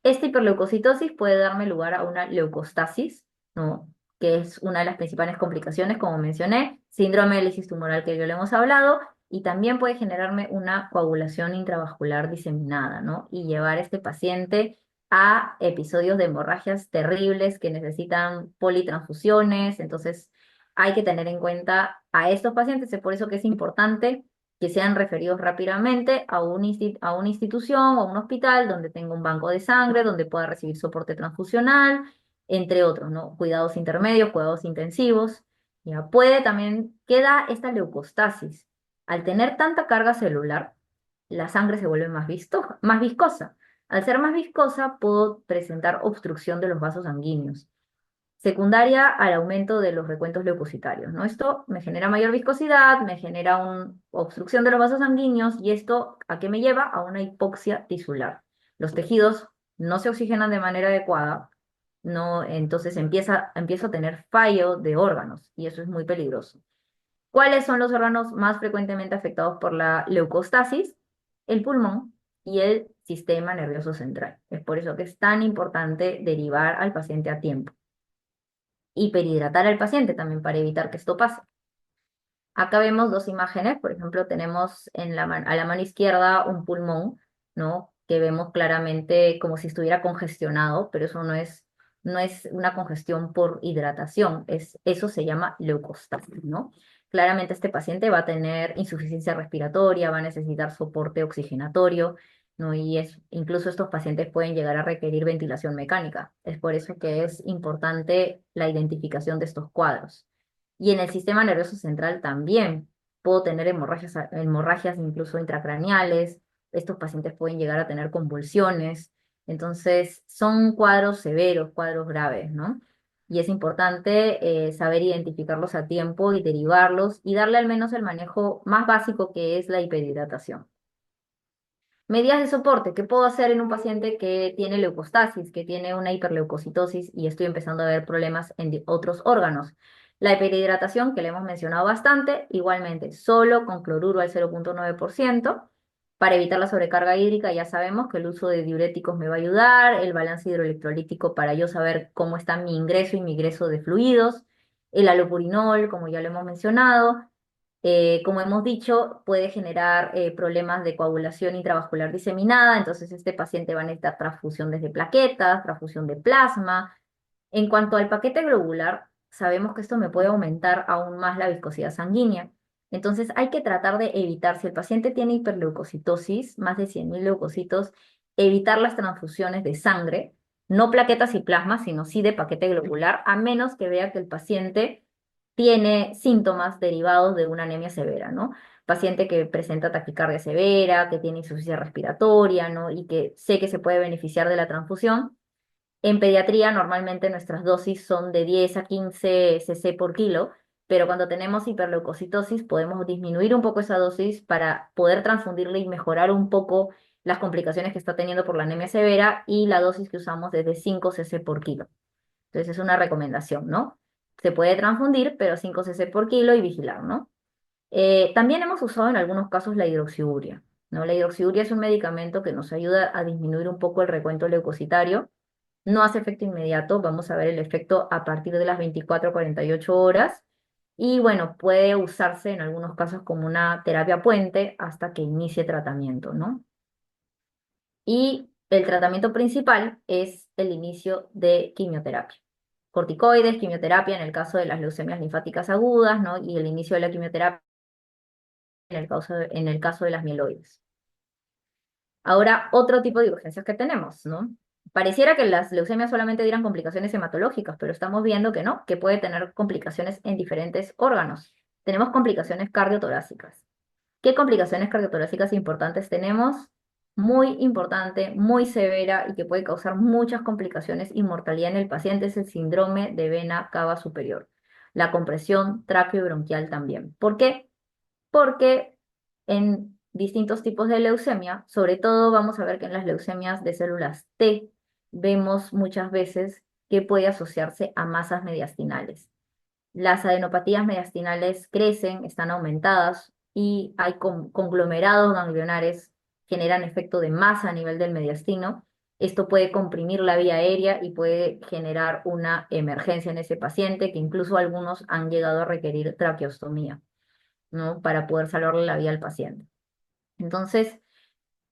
Esta hiperleucocitosis puede darme lugar a una leucostasis, ¿no? Que es una de las principales complicaciones, como mencioné, síndrome de lisis tumoral que ya lo hemos hablado, y también puede generarme una coagulación intravascular diseminada, ¿no? Y llevar a este paciente a episodios de hemorragias terribles que necesitan politransfusiones. Entonces, hay que tener en cuenta a estos pacientes. Es por eso que es importante que sean referidos rápidamente a, a una institución o a un hospital donde tenga un banco de sangre, donde pueda recibir soporte transfusional, entre otros, ¿no? Cuidados intermedios, cuidados intensivos. Ya puede también, queda esta leucostasis. Al tener tanta carga celular, la sangre se vuelve más viscosa. Al ser más viscosa, puedo presentar obstrucción de los vasos sanguíneos secundaria al aumento de los recuentos leucocitarios, ¿no? Esto me genera mayor viscosidad, me genera una obstrucción de los vasos sanguíneos y esto ¿a qué me lleva? A una hipoxia tisular. Los tejidos no se oxigenan de manera adecuada, no, entonces empiezo a tener fallo de órganos y eso es muy peligroso. ¿Cuáles son los órganos más frecuentemente afectados por la leucostasis? El pulmón y el sistema nervioso central. Es por eso que es tan importante derivar al paciente a tiempo hiperhidratar al paciente también para evitar que esto pase. Acá vemos dos imágenes, por ejemplo, tenemos a la mano izquierda un pulmón, ¿no? Que vemos claramente como si estuviera congestionado, pero eso no es una congestión por hidratación, eso se llama leucostasis, ¿no? Claramente este paciente va a tener insuficiencia respiratoria, va a necesitar soporte oxigenatorio, ¿no? Incluso estos pacientes pueden llegar a requerir ventilación mecánica. Es por eso que es importante la identificación de estos cuadros. Y en el sistema nervioso central también puedo tener hemorragias incluso intracraneales. Estos pacientes pueden llegar a tener convulsiones. Entonces, son cuadros severos, cuadros graves, ¿no? Y es importante saber identificarlos a tiempo y derivarlos y darle al menos el manejo más básico que es la hiperhidratación. Medidas de soporte. ¿Qué puedo hacer en un paciente que tiene leucostasis, que tiene una hiperleucocitosis y estoy empezando a ver problemas en otros órganos? La hiperhidratación, que le hemos mencionado bastante, igualmente solo con cloruro al 0,9%. Para evitar la sobrecarga hídrica, ya sabemos que el uso de diuréticos me va a ayudar, el balance hidroelectrolítico para yo saber cómo está mi ingreso y mi egreso de fluidos, el alopurinol, como ya lo hemos mencionado, como hemos dicho, puede generar problemas de coagulación intravascular diseminada, entonces este paciente va a necesitar transfusión desde plaquetas, transfusión de plasma. En cuanto al paquete globular, sabemos que esto me puede aumentar aún más la viscosidad sanguínea. Entonces hay que tratar de evitar, si el paciente tiene hiperleucocitosis, más de 100.000 leucocitos, evitar las transfusiones de sangre, no plaquetas y plasma, sino sí de paquete globular, a menos que vea que el paciente tiene síntomas derivados de una anemia severa, ¿no? Paciente que presenta taquicardia severa, que tiene insuficiencia respiratoria, ¿no? Y que sé que se puede beneficiar de la transfusión. En pediatría normalmente nuestras dosis son de 10 a 15 cc por kilo, pero cuando tenemos hiperleucocitosis podemos disminuir un poco esa dosis para poder transfundirle y mejorar un poco las complicaciones que está teniendo por la anemia severa y la dosis que usamos es de 5 cc por kilo. Entonces es una recomendación, ¿no? Se puede transfundir, pero 5 cc por kilo y vigilar, ¿no? También hemos usado en algunos casos la hidroxiuria, ¿no? La hidroxiuria es un medicamento que nos ayuda a disminuir un poco el recuento leucocitario. No hace efecto inmediato, vamos a ver el efecto a partir de las 24 a 48 horas. Y bueno, puede usarse en algunos casos como una terapia puente hasta que inicie tratamiento, ¿no? Y El tratamiento principal es el inicio de quimioterapia. Corticoides, quimioterapia en el caso de las leucemias linfáticas agudas, ¿no? Y el inicio de la quimioterapia en el caso de las mieloides. Ahora, otro tipo de urgencias que tenemos, ¿no? Pareciera que las leucemias solamente dieran complicaciones hematológicas, pero estamos viendo que no, que puede tener complicaciones en diferentes órganos. Tenemos complicaciones cardiotorácicas. ¿Qué complicaciones cardiotorácicas importantes tenemos? Muy importante, muy severa y que puede causar muchas complicaciones y mortalidad en el paciente es el síndrome de vena cava superior. La compresión tráqueo-bronquial también. ¿Por qué? Porque en distintos tipos de leucemia, sobre todo vamos a ver que en las leucemias de células T, vemos muchas veces que puede asociarse a masas mediastinales. Las adenopatías mediastinales crecen, están aumentadas y hay conglomerados ganglionares, generan efecto de masa a nivel del mediastino. Esto puede comprimir la vía aérea y puede generar una emergencia en ese paciente, que incluso algunos han llegado a requerir traqueostomía, ¿no? Para poder salvarle la vida al paciente. Entonces,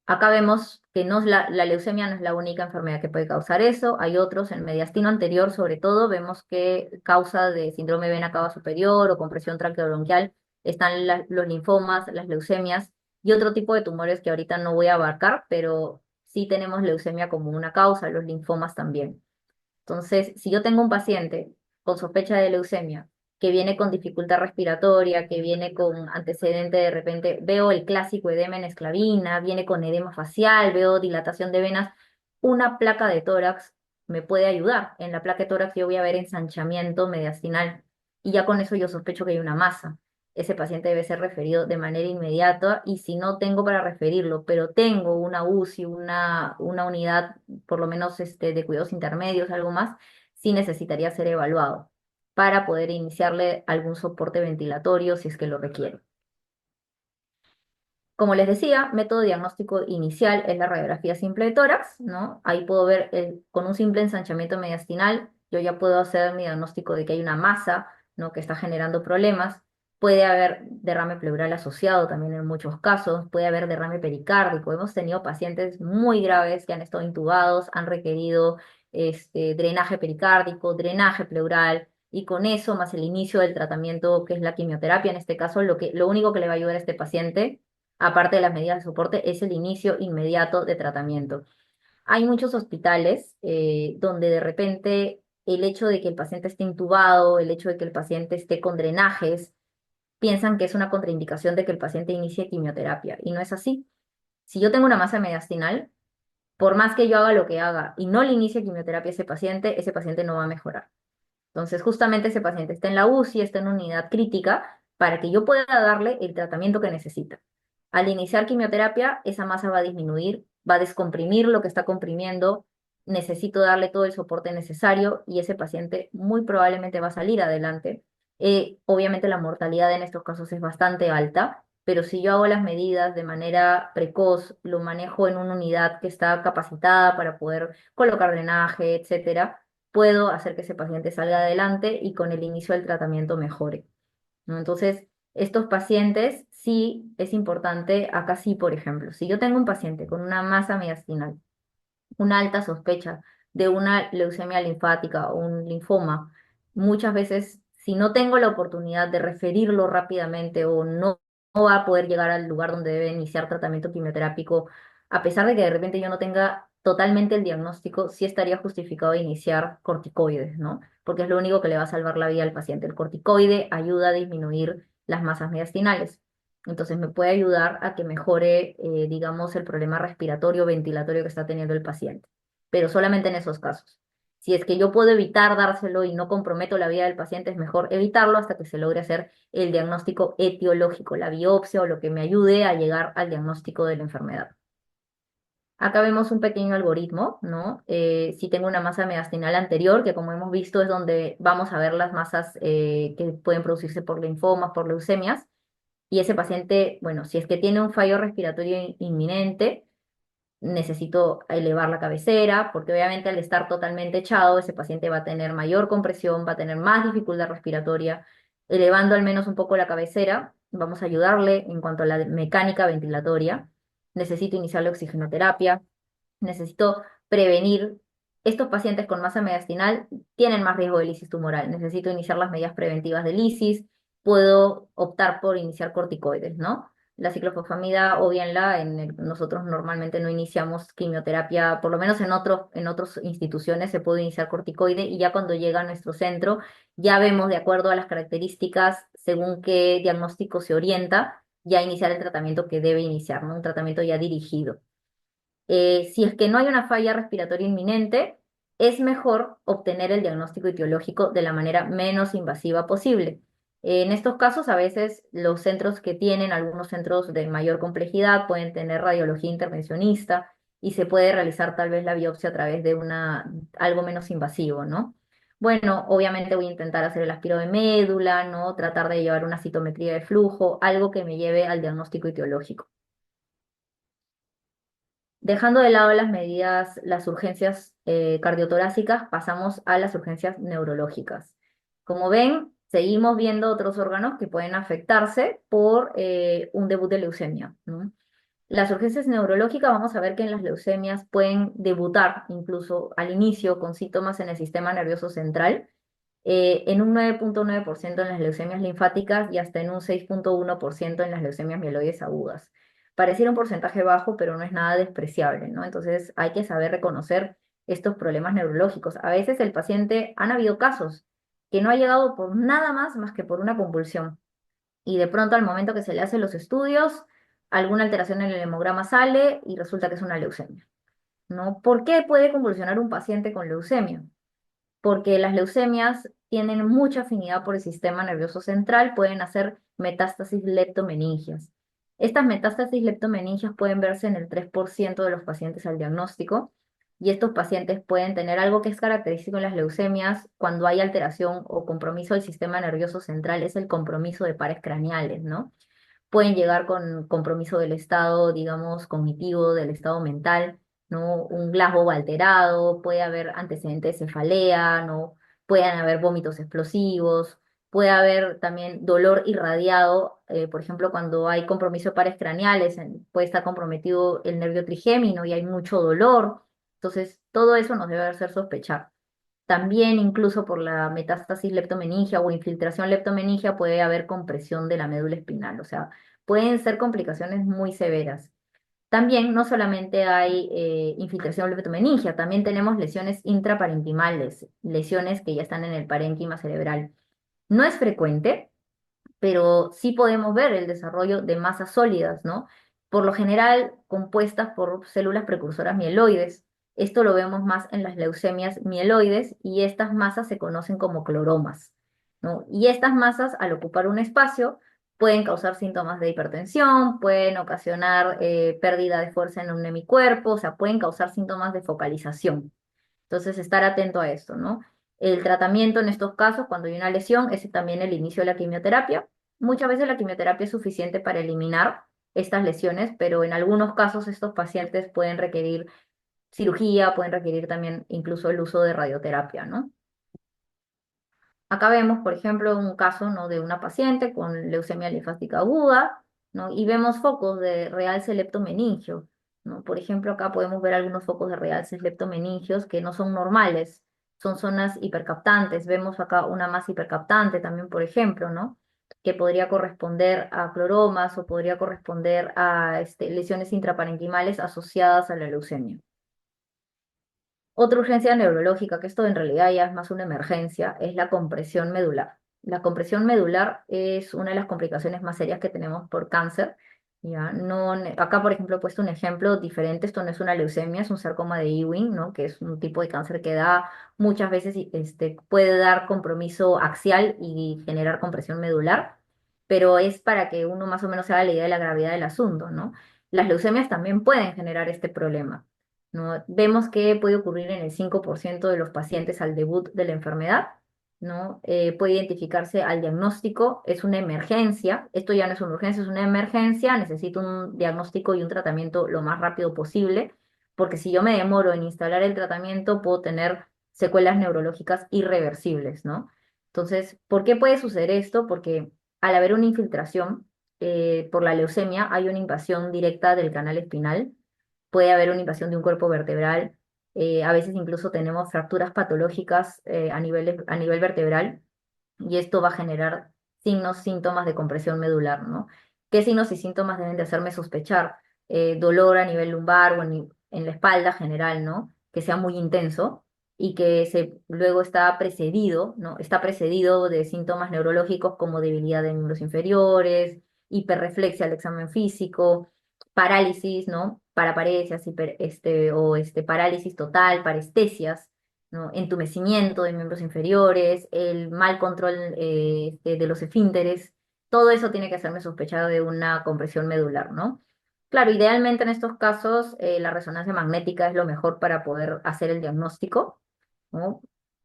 acá vemos que no es la leucemia no es la única enfermedad que puede causar eso. Hay otros, en mediastino anterior sobre todo, vemos que causa de síndrome de vena cava superior o compresión traqueobronquial están los linfomas, las leucemias y otro tipo de tumores que ahorita no voy a abarcar, pero sí tenemos leucemia como una causa, los linfomas también. Entonces, si yo tengo un paciente con sospecha de leucemia, que viene con dificultad respiratoria, que viene con antecedente de repente, veo el clásico edema en esclavina, viene con edema facial, veo dilatación de venas, una placa de tórax me puede ayudar. En la placa de tórax yo voy a ver ensanchamiento mediastinal y ya con eso yo sospecho que hay una masa. Ese paciente debe ser referido de manera inmediata y si no tengo para referirlo, pero tengo una UCI, una unidad por lo menos de cuidados intermedios, algo más, sí necesitaría ser evaluado para poder iniciarle algún soporte ventilatorio si es que lo requiere. Como les decía, método diagnóstico inicial es la radiografía simple de tórax, ¿no? Ahí puedo ver con un simple ensanchamiento mediastinal, yo ya puedo hacer mi diagnóstico de que hay una masa, ¿no? Que está generando problemas. Puede haber derrame pleural asociado también en muchos casos, puede haber derrame pericárdico. Hemos tenido pacientes muy graves que han estado intubados, han requerido drenaje pericárdico, drenaje pleural, y con eso, más el inicio del tratamiento, que es la quimioterapia, en este caso, lo único que le va a ayudar a este paciente aparte de las medidas de soporte, es el inicio inmediato de tratamiento. Hay muchos hospitales donde de repente el hecho de que el paciente esté intubado, el hecho de que el paciente esté con drenajes, piensan que es una contraindicación de que el paciente inicie quimioterapia. Y no es así. Si yo tengo una masa mediastinal, por más que yo haga lo que haga y no le inicie quimioterapia a ese paciente no va a mejorar. Entonces, justamente ese paciente está en la UCI, está en una unidad crítica, para que yo pueda darle el tratamiento que necesita. Al iniciar quimioterapia, esa masa va a disminuir, va a descomprimir lo que está comprimiendo, necesito darle todo el soporte necesario y ese paciente muy probablemente va a salir adelante. Obviamente la mortalidad en estos casos es bastante alta, pero si yo hago las medidas de manera precoz, lo manejo en una unidad que está capacitada para poder colocar drenaje, etcétera, puedo hacer que ese paciente salga adelante y con el inicio del tratamiento mejore, ¿no? Entonces, estos pacientes sí es importante, acá sí, por ejemplo, si yo tengo un paciente con una masa mediastinal, una alta sospecha de una leucemia linfática o un linfoma, muchas veces, si no tengo la oportunidad de referirlo rápidamente o no va a poder llegar al lugar donde debe iniciar tratamiento quimioterápico, a pesar de que de repente yo no tenga totalmente el diagnóstico, sí estaría justificado iniciar corticoides, ¿no? Porque es lo único que le va a salvar la vida al paciente. El corticoide ayuda a disminuir las masas mediastinales. Entonces me puede ayudar a que mejore, digamos, el problema respiratorio, ventilatorio que está teniendo el paciente, pero solamente en esos casos. Si es que yo puedo evitar dárselo y no comprometo la vida del paciente, es mejor evitarlo hasta que se logre hacer el diagnóstico etiológico, la biopsia o lo que me ayude a llegar al diagnóstico de la enfermedad. Acá vemos un pequeño algoritmo, ¿no? Si tengo una masa mediastinal anterior, que como hemos visto es donde vamos a ver las masas que pueden producirse por linfomas, por leucemias, y ese paciente, bueno, si es que tiene un fallo respiratorio inminente, necesito elevar la cabecera, porque obviamente al estar totalmente echado, ese paciente va a tener mayor compresión, va a tener más dificultad respiratoria. Elevando al menos un poco la cabecera, vamos a ayudarle en cuanto a la mecánica ventilatoria. Necesito iniciar la oxigenoterapia. necesito prevenir. Estos pacientes con masa mediastinal tienen más riesgo de lisis tumoral. Necesito iniciar las medidas preventivas de lisis. Puedo optar por iniciar corticoides, ¿no? La ciclofosfamida, obvienla, nosotros normalmente no iniciamos quimioterapia, por lo menos en otras instituciones se puede iniciar corticoide y ya cuando llega a nuestro centro ya vemos de acuerdo a las características, según qué diagnóstico se orienta, ya iniciar el tratamiento que debe iniciar, ¿no? Un tratamiento ya dirigido. Si es que no hay una falla respiratoria inminente, es mejor obtener el diagnóstico etiológico de la manera menos invasiva posible. En estos casos, a veces los centros que tienen, algunos centros de mayor complejidad, pueden tener radiología intervencionista y se puede realizar tal vez la biopsia a través de algo menos invasivo, ¿no? Bueno, obviamente voy a intentar hacer el aspiro de médula, ¿no? Tratar de llevar una citometría de flujo, algo que me lleve al diagnóstico etiológico. Dejando de lado las medidas, las urgencias cardiotorácicas, pasamos a las urgencias neurológicas. Como ven, seguimos viendo otros órganos que pueden afectarse por un debut de leucemia, ¿no? Las urgencias neurológicas, vamos a ver que en las leucemias pueden debutar incluso al inicio con síntomas en el sistema nervioso central, en un 9,9% en las leucemias linfáticas y hasta en un 6,1% en las leucemias mieloides agudas. Pareciera un porcentaje bajo, pero no es nada despreciable, ¿no? Entonces hay que saber reconocer estos problemas neurológicos. A veces el paciente, han habido casos que no ha llegado por nada más que por una convulsión. Y de pronto al momento que se le hacen los estudios, alguna alteración en el hemograma sale y resulta que es una leucemia, ¿no? ¿Por qué puede convulsionar un paciente con leucemia? Porque las leucemias tienen mucha afinidad por el sistema nervioso central, pueden hacer metástasis leptomeningias. Estas metástasis leptomeningias pueden verse en el 3% de los pacientes al diagnóstico, y estos pacientes pueden tener algo que es característico en las leucemias cuando hay alteración o compromiso del sistema nervioso central, es el compromiso de pares craneales, ¿no? Pueden llegar con compromiso del estado, digamos, cognitivo, del estado mental, ¿no? Un Glasgow alterado, puede haber antecedentes de cefalea, ¿no? Pueden haber vómitos explosivos, puede haber también dolor irradiado, por ejemplo, cuando hay compromiso de pares craneales, puede estar comprometido el nervio trigémino y hay mucho dolor. Entonces, todo eso nos debe hacer sospechar. También incluso por la metástasis leptomeningia o infiltración leptomeningia puede haber compresión de la médula espinal, o sea, pueden ser complicaciones muy severas. También no solamente hay infiltración leptomeningia, también tenemos lesiones intraparenquimales, lesiones que ya están en el parénquima cerebral. No es frecuente, pero sí podemos ver el desarrollo de masas sólidas, ¿no? Por lo general compuestas por células precursoras mieloides. Esto lo vemos más en las leucemias mieloides y estas masas se conocen como cloromas, ¿no? Y estas masas, al ocupar un espacio, pueden causar síntomas de hipertensión, pueden ocasionar pérdida de fuerza en un hemicuerpo, o sea, pueden causar síntomas de focalización. Entonces, estar atento a esto, ¿no? El tratamiento en estos casos, cuando hay una lesión, es también el inicio de la quimioterapia. Muchas veces la quimioterapia es suficiente para eliminar estas lesiones, pero en algunos casos estos pacientes pueden requerir cirugía, pueden requerir también incluso el uso de radioterapia, ¿no? Acá vemos, por ejemplo, un caso, ¿no? De una paciente con leucemia linfática aguda, ¿no? Y vemos focos de realce leptomeningio, ¿no? Por ejemplo, acá podemos ver algunos focos de realces leptomeningios que no son normales, son zonas hipercaptantes. Vemos acá una más hipercaptante también, por ejemplo, ¿no? Que podría corresponder a cloromas o podría corresponder a lesiones intraparenquimales asociadas a la leucemia. Otra urgencia neurológica, que esto en realidad ya es más una emergencia, es la compresión medular. La compresión medular es una de las complicaciones más serias que tenemos por cáncer. ¿Ya? No, acá, por ejemplo, he puesto un ejemplo diferente. Esto no es una leucemia, es un sarcoma de Ewing, ¿no? Que es un tipo de cáncer que da muchas veces, puede dar compromiso axial y generar compresión medular, pero es para que uno más o menos se haga la idea de la gravedad del asunto, ¿no? Las leucemias también pueden generar este problema, ¿no? Vemos que puede ocurrir en el 5% de los pacientes al debut de la enfermedad, ¿no? Puede identificarse al diagnóstico, es una emergencia, esto ya no es una urgencia, es una emergencia, necesito un diagnóstico y un tratamiento lo más rápido posible, porque si yo me demoro en instalar el tratamiento, puedo tener secuelas neurológicas irreversibles, ¿no? Entonces, ¿por qué puede suceder esto? Porque al haber una infiltración por la leucemia, hay una invasión directa del canal espinal, puede haber una invasión de un cuerpo vertebral, a veces incluso tenemos fracturas patológicas a nivel vertebral y esto va a generar signos, síntomas de compresión medular, ¿no? ¿Qué signos y síntomas deben de hacerme sospechar? Dolor a nivel lumbar o en la espalda general, ¿no? Que sea muy intenso y que luego está precedido, ¿no? Está precedido de síntomas neurológicos como debilidad de miembros inferiores, hiperreflexia al examen físico, parálisis, ¿no? Paraparesias, parálisis total, parestesias, ¿no? Entumecimiento de miembros inferiores, el mal control de los esfínteres, todo eso tiene que hacerme sospechar de una compresión medular, ¿no? Claro, idealmente en estos casos la resonancia magnética es lo mejor para poder hacer el diagnóstico, ¿no?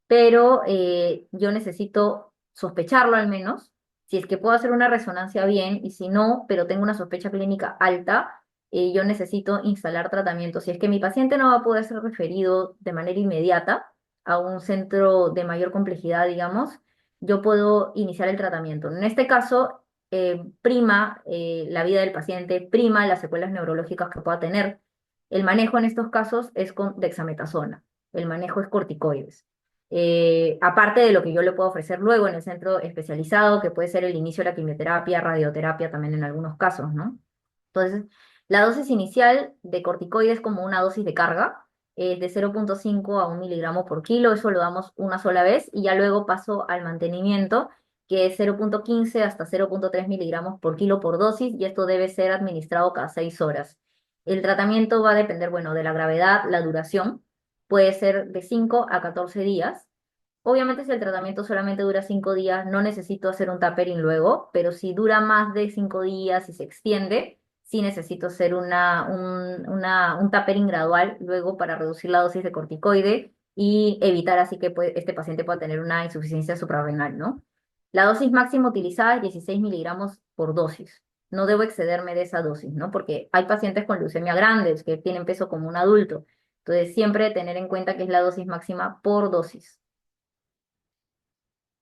Pero yo necesito sospecharlo al menos, si es que puedo hacer una resonancia bien y si no, pero tengo una sospecha clínica alta, yo necesito instalar tratamiento. Si es que mi paciente no va a poder ser referido de manera inmediata a un centro de mayor complejidad, digamos, yo puedo iniciar el tratamiento. En este caso, prima la vida del paciente, prima las secuelas neurológicas que pueda tener. El manejo en estos casos es con dexametasona, el manejo es corticoides. Aparte de lo que yo le puedo ofrecer luego en el centro especializado, que puede ser el inicio de la quimioterapia, radioterapia también en algunos casos, ¿no? Entonces, la dosis inicial de corticoides como una dosis de carga es de 0,5 a 1 miligramo por kilo, eso lo damos una sola vez y ya luego paso al mantenimiento, que es 0,15 hasta 0,3 miligramos por kilo por dosis y esto debe ser administrado cada 6 horas. El tratamiento va a depender, bueno, de la gravedad, la duración, puede ser de 5 a 14 días. Obviamente, si el tratamiento solamente dura 5 días, no necesito hacer un tapering luego, pero si dura más de 5 días y se extiende, sí necesito hacer un tapering gradual luego para reducir la dosis de corticoide y evitar así que este paciente pueda tener una insuficiencia suprarrenal, ¿no? La dosis máxima utilizada es 16 miligramos por dosis. No debo excederme de esa dosis, ¿no? Porque hay pacientes con leucemia grandes que tienen peso como un adulto. Entonces, siempre tener en cuenta que es la dosis máxima por dosis.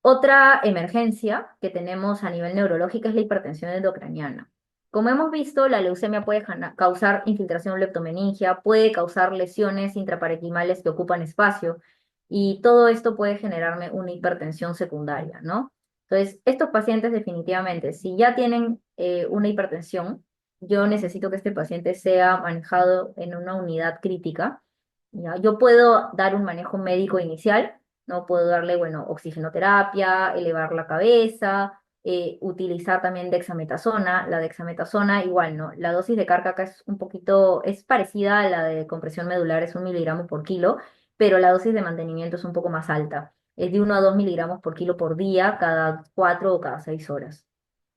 Otra emergencia que tenemos a nivel neurológico es la hipertensión endocraniana. Como hemos visto, la leucemia puede causar infiltración leptomeningia, puede causar lesiones intraparenquimales que ocupan espacio y todo esto puede generarme una hipertensión secundaria, ¿no? Entonces, estos pacientes definitivamente, si ya tienen una hipertensión, yo necesito que este paciente sea manejado en una unidad crítica, ¿ya? Yo puedo dar un manejo médico inicial, ¿no? Puedo darle, bueno, oxigenoterapia, elevar la cabeza, utilizar también dexametasona. La dexametasona, igual, ¿no? La dosis de carga acá es un poquito, es parecida a la de compresión medular, es 1 miligramo por kilo, pero la dosis de mantenimiento es un poco más alta. Es de 1 a 2 miligramos por kilo por día, cada 4 o cada 6 horas.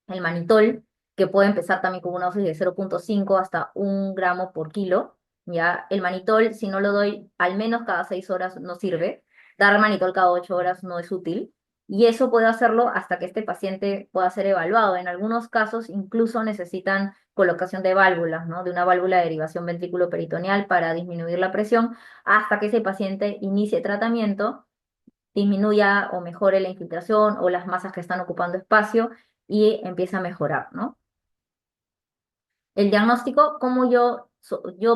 El manitol, que puede empezar también con una dosis de 0,5 hasta 1 gramo por kilo, ¿ya? El manitol, si no lo doy al menos cada 6 horas, no sirve. Dar manitol cada 8 horas no es útil. Y eso puedo hacerlo hasta que este paciente pueda ser evaluado. En algunos casos incluso necesitan colocación de válvulas, ¿no? De una válvula de derivación ventrículo-peritoneal para disminuir la presión hasta que ese paciente inicie tratamiento, disminuya o mejore la infiltración o las masas que están ocupando espacio y empieza a mejorar, ¿no? El diagnóstico, ¿cómo yo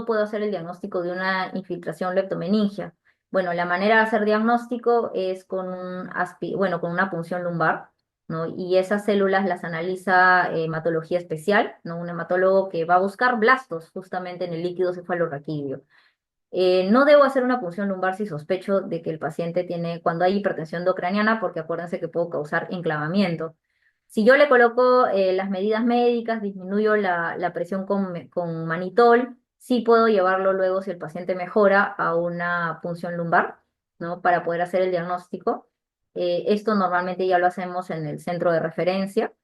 puedo hacer el diagnóstico de una infiltración leptomeningia? Bueno, la manera de hacer diagnóstico es con bueno, con una punción lumbar, ¿no? Y esas células las analiza hematología especial, ¿no? Un hematólogo que va a buscar blastos justamente en el líquido cefalorraquídeo. No debo hacer una punción lumbar si sospecho de que el paciente tiene, cuando hay hipertensión endocraniana, porque acuérdense que puedo causar enclavamiento. Si yo le coloco las medidas médicas, disminuyo la presión con manitol, sí puedo llevarlo luego, si el paciente mejora, a una punción lumbar, ¿no? Para poder hacer el diagnóstico. Esto normalmente ya lo hacemos en el centro de referencia.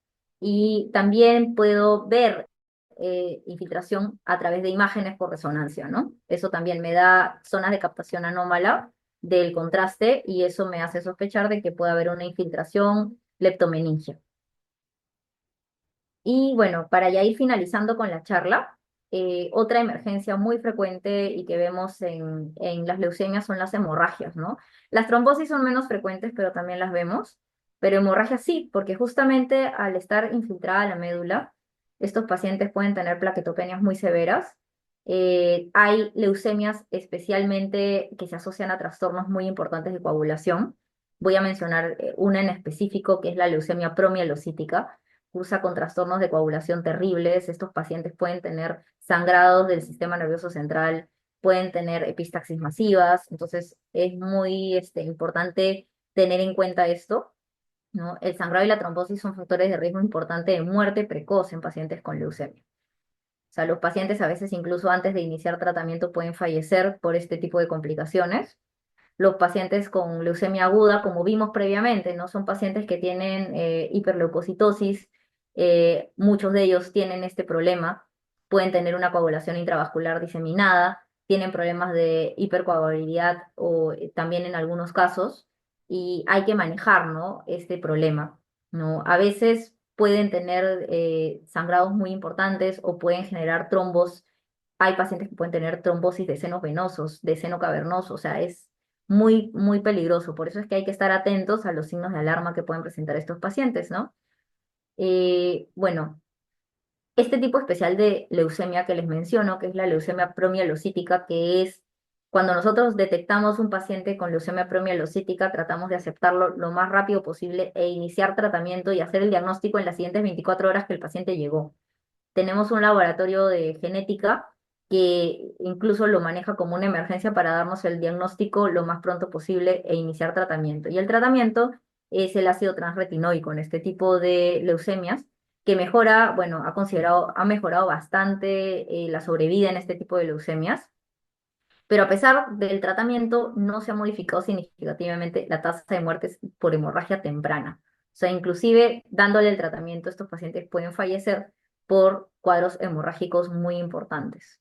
Y también puedo ver infiltración a través de imágenes por resonancia, ¿no? Eso también me da zonas de captación anómala del contraste y eso me hace sospechar de que puede haber una infiltración leptomeningia. Y bueno, para ya ir finalizando con la charla, otra emergencia muy frecuente y que vemos en las leucemias son las hemorragias, ¿no? Las trombosis son menos frecuentes, pero también las vemos, pero hemorragias sí, porque justamente al estar infiltrada la médula, estos pacientes pueden tener plaquetopenias muy severas Hay leucemias especialmente que se asocian a trastornos muy importantes de coagulación. Voy a mencionar una en específico, que es la leucemia promielocítica. Cursa con trastornos de coagulación terribles. Estos pacientes pueden tener sangrados del sistema nervioso central, pueden tener epistaxis masivas. Entonces, es muy importante tener en cuenta esto, ¿no? El sangrado y la trombosis son factores de riesgo importante de muerte precoz en pacientes con leucemia. O sea, los pacientes a veces incluso antes de iniciar tratamiento pueden fallecer por este tipo de complicaciones. Los pacientes con leucemia aguda, como vimos previamente, no son pacientes que tienen hiperleucocitosis, muchos de ellos tienen este problema, pueden tener una coagulación intravascular diseminada, tienen problemas de hipercoagulabilidad o también en algunos casos, y hay que manejar, ¿no?, este problema, ¿no? A veces pueden tener sangrados muy importantes o pueden generar trombos. Hay pacientes que pueden tener trombosis de senos venosos, de seno cavernoso, o sea, es muy, muy peligroso. Por eso es que hay que estar atentos a los signos de alarma que pueden presentar estos pacientes, ¿no? Bueno, este tipo especial de leucemia que les menciono, que es la leucemia promielocítica, que es cuando nosotros detectamos un paciente con leucemia promielocítica, tratamos de aceptarlo lo más rápido posible e iniciar tratamiento y hacer el diagnóstico en las siguientes 24 horas que el paciente llegó. Tenemos un laboratorio de genética que incluso lo maneja como una emergencia para darnos el diagnóstico lo más pronto posible e iniciar tratamiento. Y el tratamiento es el ácido transretinoico en este tipo de leucemias, que mejora, bueno, ha mejorado bastante la sobrevida en este tipo de leucemias, pero a pesar del tratamiento no se ha modificado significativamente la tasa de muertes por hemorragia temprana. O sea, inclusive dándole el tratamiento, estos pacientes pueden fallecer por cuadros hemorrágicos muy importantes.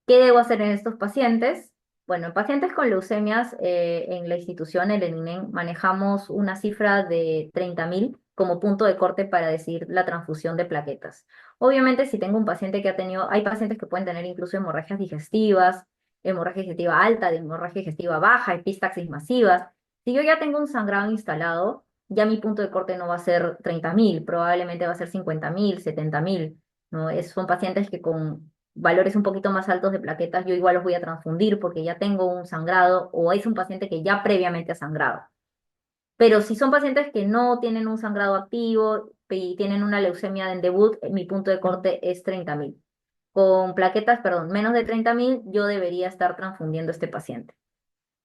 ¿Qué debo hacer en estos pacientes? Bueno, en pacientes con leucemias, en la institución, el ENINEN, manejamos una cifra de 30.000 como punto de corte para decidir la transfusión de plaquetas. Obviamente, si tengo un paciente que ha tenido, hay pacientes que pueden tener incluso hemorragias digestivas, hemorragia digestiva alta, de hemorragia digestiva baja, epistaxis masivas. Si yo ya tengo un sangrado instalado, ya mi punto de corte no va a ser 30.000, probablemente va a ser 50.000, 70.000, ¿no? Son pacientes que con valores un poquito más altos de plaquetas, yo igual los voy a transfundir porque ya tengo un sangrado o es un paciente que ya previamente ha sangrado. Pero si son pacientes que no tienen un sangrado activo y tienen una leucemia en debut, mi punto de corte es 30.000. Con plaquetas, perdón, menos de 30.000, yo debería estar transfundiendo a este paciente.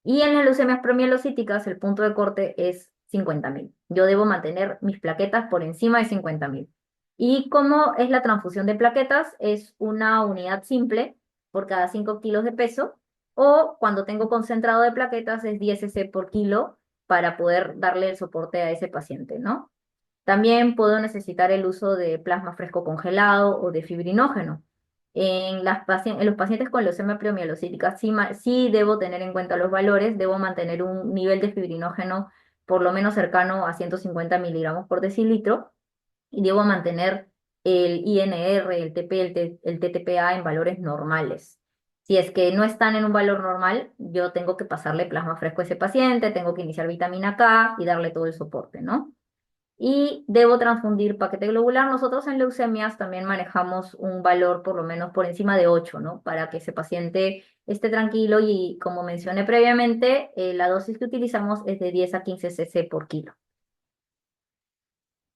Y en las leucemias promielocíticas, el punto de corte es 50.000. Yo debo mantener mis plaquetas por encima de 50.000. ¿Y cómo es la transfusión de plaquetas? Es una unidad simple por cada 5 kilos de peso, o cuando tengo concentrado de plaquetas es 10 cc por kilo para poder darle el soporte a ese paciente, ¿no? También puedo necesitar el uso de plasma fresco congelado o de fibrinógeno. En los pacientes con leucemia pleomielocítica sí debo tener en cuenta los valores, debo mantener un nivel de fibrinógeno por lo menos cercano a 150 miligramos por decilitro y debo mantener el INR, el TP, el TTPA en valores normales. Si es que no están en un valor normal, yo tengo que pasarle plasma fresco a ese paciente, tengo que iniciar vitamina K y darle todo el soporte, ¿no? Y debo transfundir paquete globular. Nosotros en leucemias también manejamos un valor por lo menos por encima de 8, ¿no? Para que ese paciente esté tranquilo y como mencioné previamente, la dosis que utilizamos es de 10 a 15 cc por kilo.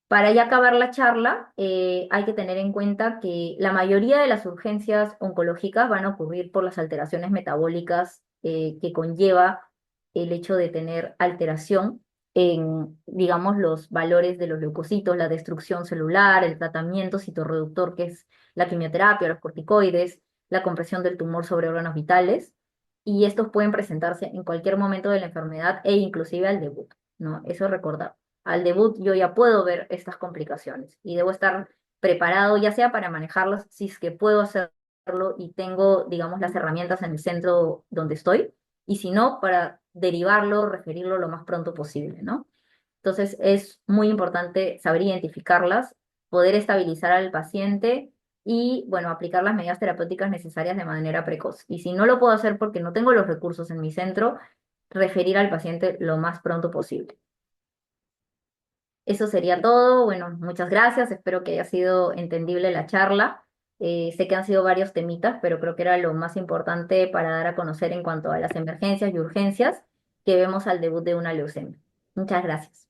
Para ya acabar la charla, hay que tener en cuenta que la mayoría de las urgencias oncológicas van a ocurrir por las alteraciones metabólicas que conlleva el hecho de tener alteración en, digamos, los valores de los leucocitos, la destrucción celular, el tratamiento citorreductor, que es la quimioterapia, los corticoides, la compresión del tumor sobre órganos vitales, y estos pueden presentarse en cualquier momento de la enfermedad e inclusive al debut, ¿no? Eso recordar. Al debut yo ya puedo ver estas complicaciones y debo estar preparado ya sea para manejarlas si es que puedo hacerlo y tengo, digamos, las herramientas en el centro donde estoy, y si no, para derivarlo, referirlo lo más pronto posible, ¿no? Entonces es muy importante saber identificarlas, poder estabilizar al paciente y, bueno, aplicar las medidas terapéuticas necesarias de manera precoz. Y si no lo puedo hacer porque no tengo los recursos en mi centro, referir al paciente lo más pronto posible. Eso sería todo. Bueno, muchas gracias. Espero que haya sido entendible la charla. Sé que han sido varios temitas, pero creo que era lo más importante para dar a conocer en cuanto a las emergencias y urgencias que vemos al debut de una leucemia. Muchas gracias.